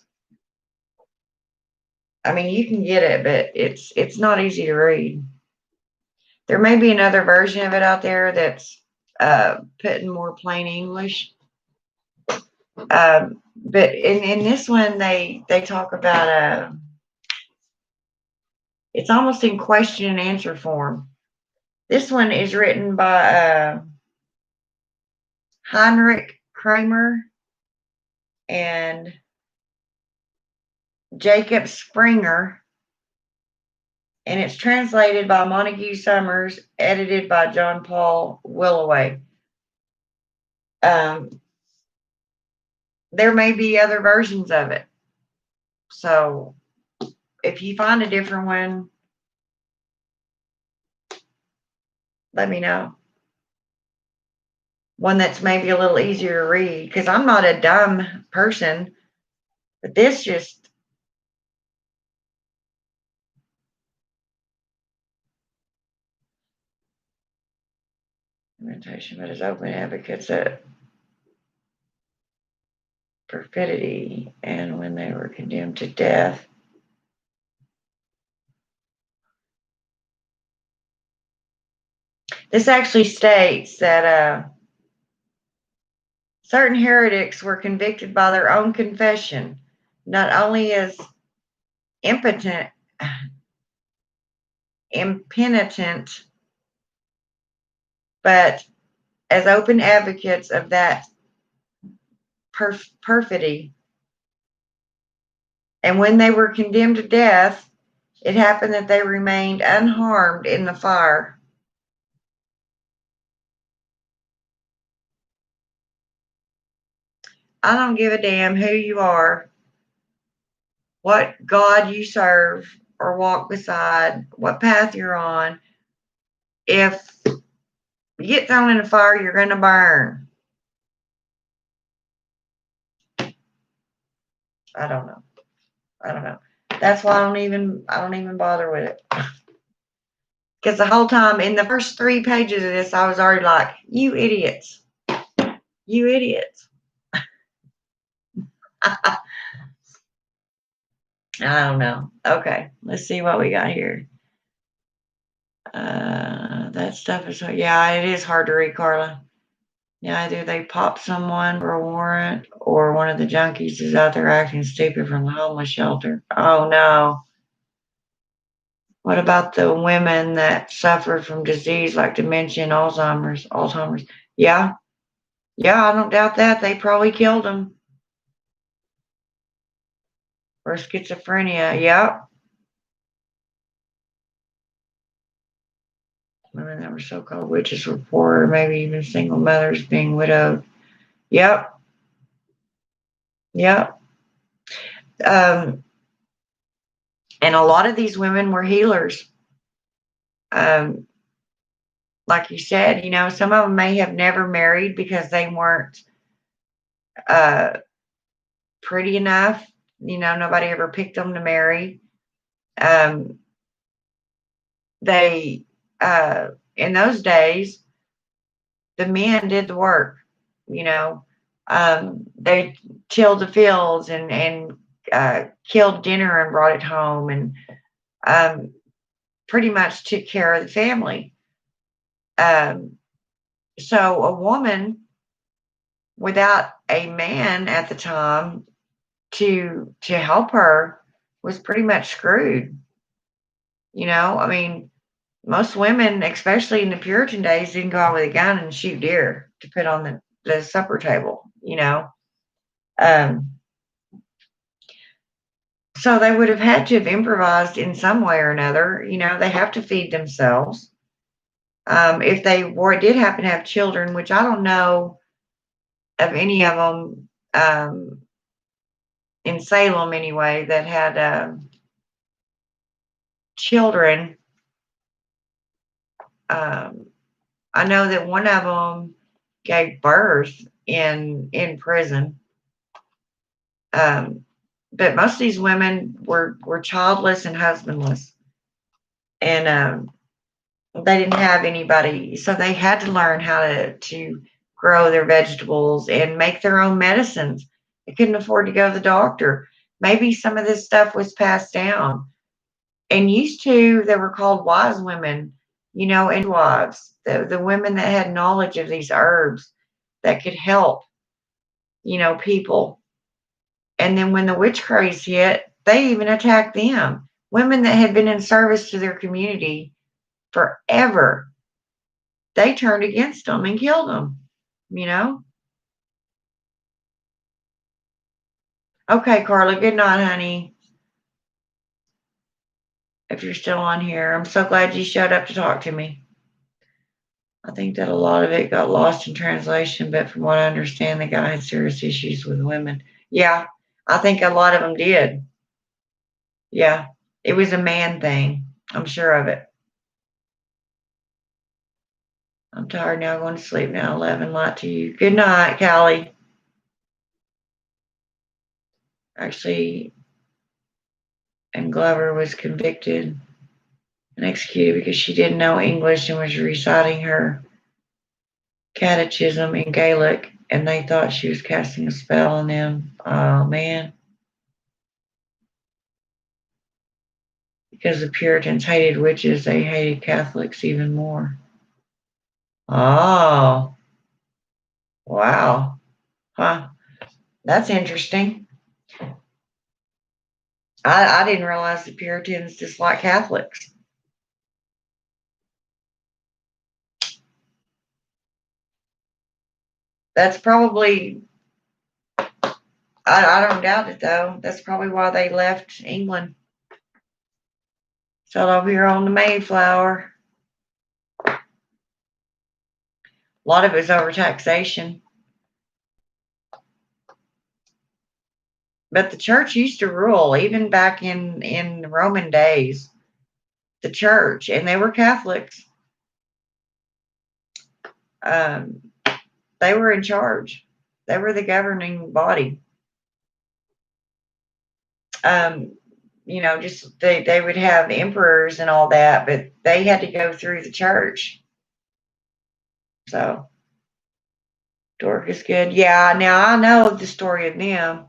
I mean, you can get it, but it's not easy to read. There may be another version of it out there that's put in more plain English. But in this one, they talk about it's almost in question and answer form. This one is written by Heinrich Kramer and Jacob Springer, and it's translated by Montague Summers, edited by John Paul Willoway. There may be other versions of it. So if you find a different one, let me know. One that's maybe a little easier to read, because I'm not a dumb person, but this just imitation, but as open advocates at perfidy, and when they were condemned to death. This actually states that certain heretics were convicted by their own confession, not only as impenitent, but as open advocates of that perfidy. And when they were condemned to death, it happened that they remained unharmed in the fire. I don't give a damn who you are, what God you serve or walk beside, what path you're on. If you get thrown in the fire, you're going to burn. I don't know. I don't know. That's why I don't even bother with it. Because the whole time in the first 3 pages of this, I was already like, you idiots. You idiots. I don't know. Okay, let's see what we got here. That stuff is, yeah, it is hard to read, Carla. Yeah, either they pop someone for a warrant or one of the junkies is out there acting stupid from the homeless shelter. Oh no. What about the women that suffered from disease like dementia and Alzheimer's? Yeah, yeah, I don't doubt that. They probably killed them. Or schizophrenia. Yep. Women that were so-called witches were poor, maybe even single mothers being widowed. Yep. Yep. Um, and a lot of these women were healers. Um, like you said, some of them may have never married because they weren't uh, pretty enough. Nobody ever picked them to marry. Um, they, in those days, the men did the work. They tilled the fields and killed dinner and brought it home and pretty much took care of the family. So a woman without a man at the time to help her was pretty much screwed. I mean, most women, especially in the Puritan days, didn't go out with a gun and shoot deer to put on the supper table. Um, so they would have had to have improvised in some way or another. They have to feed themselves. If they did happen to have children, which I don't know of any of them in Salem anyway, that had children. I know that one of them gave birth in prison. But most of these women were childless and husbandless, and they didn't have anybody, so they had to learn how to grow their vegetables and make their own medicines. They couldn't afford to go to the doctor. Maybe some of this stuff was passed down. And used to, they were called wise women, and wives, the women that had knowledge of these herbs that could help, people. And then when the witch craze hit, they even attacked them. Women that had been in service to their community forever, they turned against them and killed them. Okay, Carla, good night, honey. If you're still on here, I'm so glad you showed up to talk to me. I think that a lot of it got lost in translation, but from what I understand, the guy had serious issues with women. Yeah, I think a lot of them did. Yeah, it was a man thing. I'm sure of it. I'm tired now, going to sleep now. 11, light to you. Good night, Callie. Actually, and Glover was convicted and executed because she didn't know English and was reciting her catechism in Gaelic, and they thought she was casting a spell on them. Oh, man. Because the Puritans hated witches, they hated Catholics even more. Oh, wow. Huh. That's interesting. I didn't realize the Puritans disliked Catholics. That's probably I don't doubt it though. That's probably why they left England. Settled over here on the Mayflower. A lot of it's over taxation. But the church used to rule, even back in Roman days. The church, and they were Catholics. They were in charge. They were the governing body. Just they would have emperors and all that, but they had to go through the church. So Dorcas good. Yeah, now I know the story of them.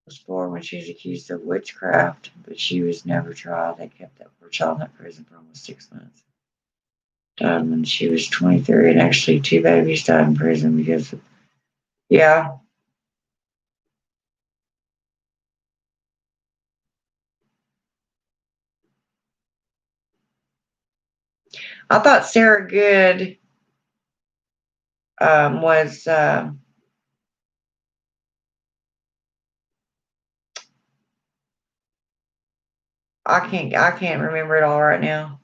Was born when she was accused of witchcraft, but she was never tried. They kept that poor child in prison for almost 6 months. Died when she was 23, and actually 2 babies died in prison because of, yeah. I thought Sarah Good was I can't remember it all right now.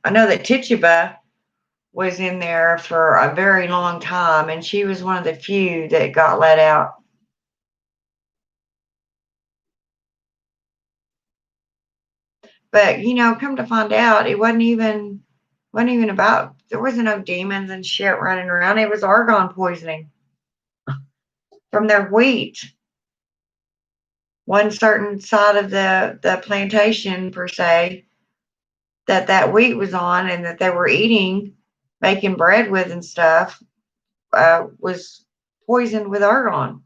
I know that Tituba was in there for a very long time, and she was one of the few that got let out. But come to find out, it wasn't even about. There wasn't no demons and shit running around. It was argon poisoning from their wheat. One certain side of the plantation per se that wheat was on and that they were eating, making bread with and stuff, was poisoned with argon,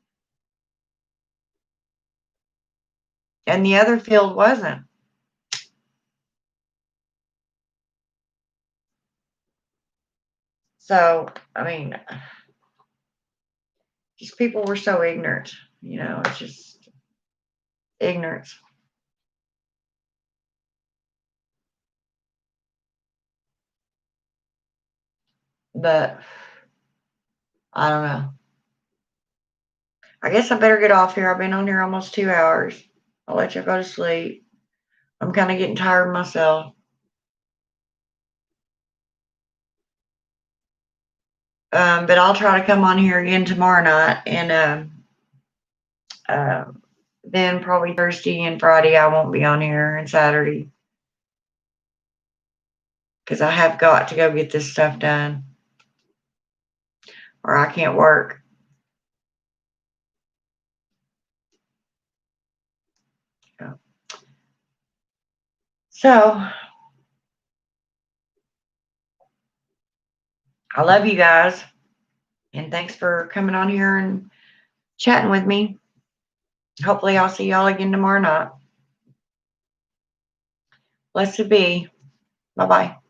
and the other field wasn't. So, I mean, these people were so ignorant, it's just ignorance. But I don't know. I guess I better get off here. I've been on here almost 2 hours. I'll let you go to sleep. I'm kind of getting tired myself. But I'll try to come on here again tomorrow night, and then probably Thursday and Friday I won't be on here, and Saturday, because I have got to go get this stuff done, or I can't work. So I love you guys, and thanks for coming on here and chatting with me. Hopefully I'll see y'all again tomorrow night. Blessed be. Bye-bye.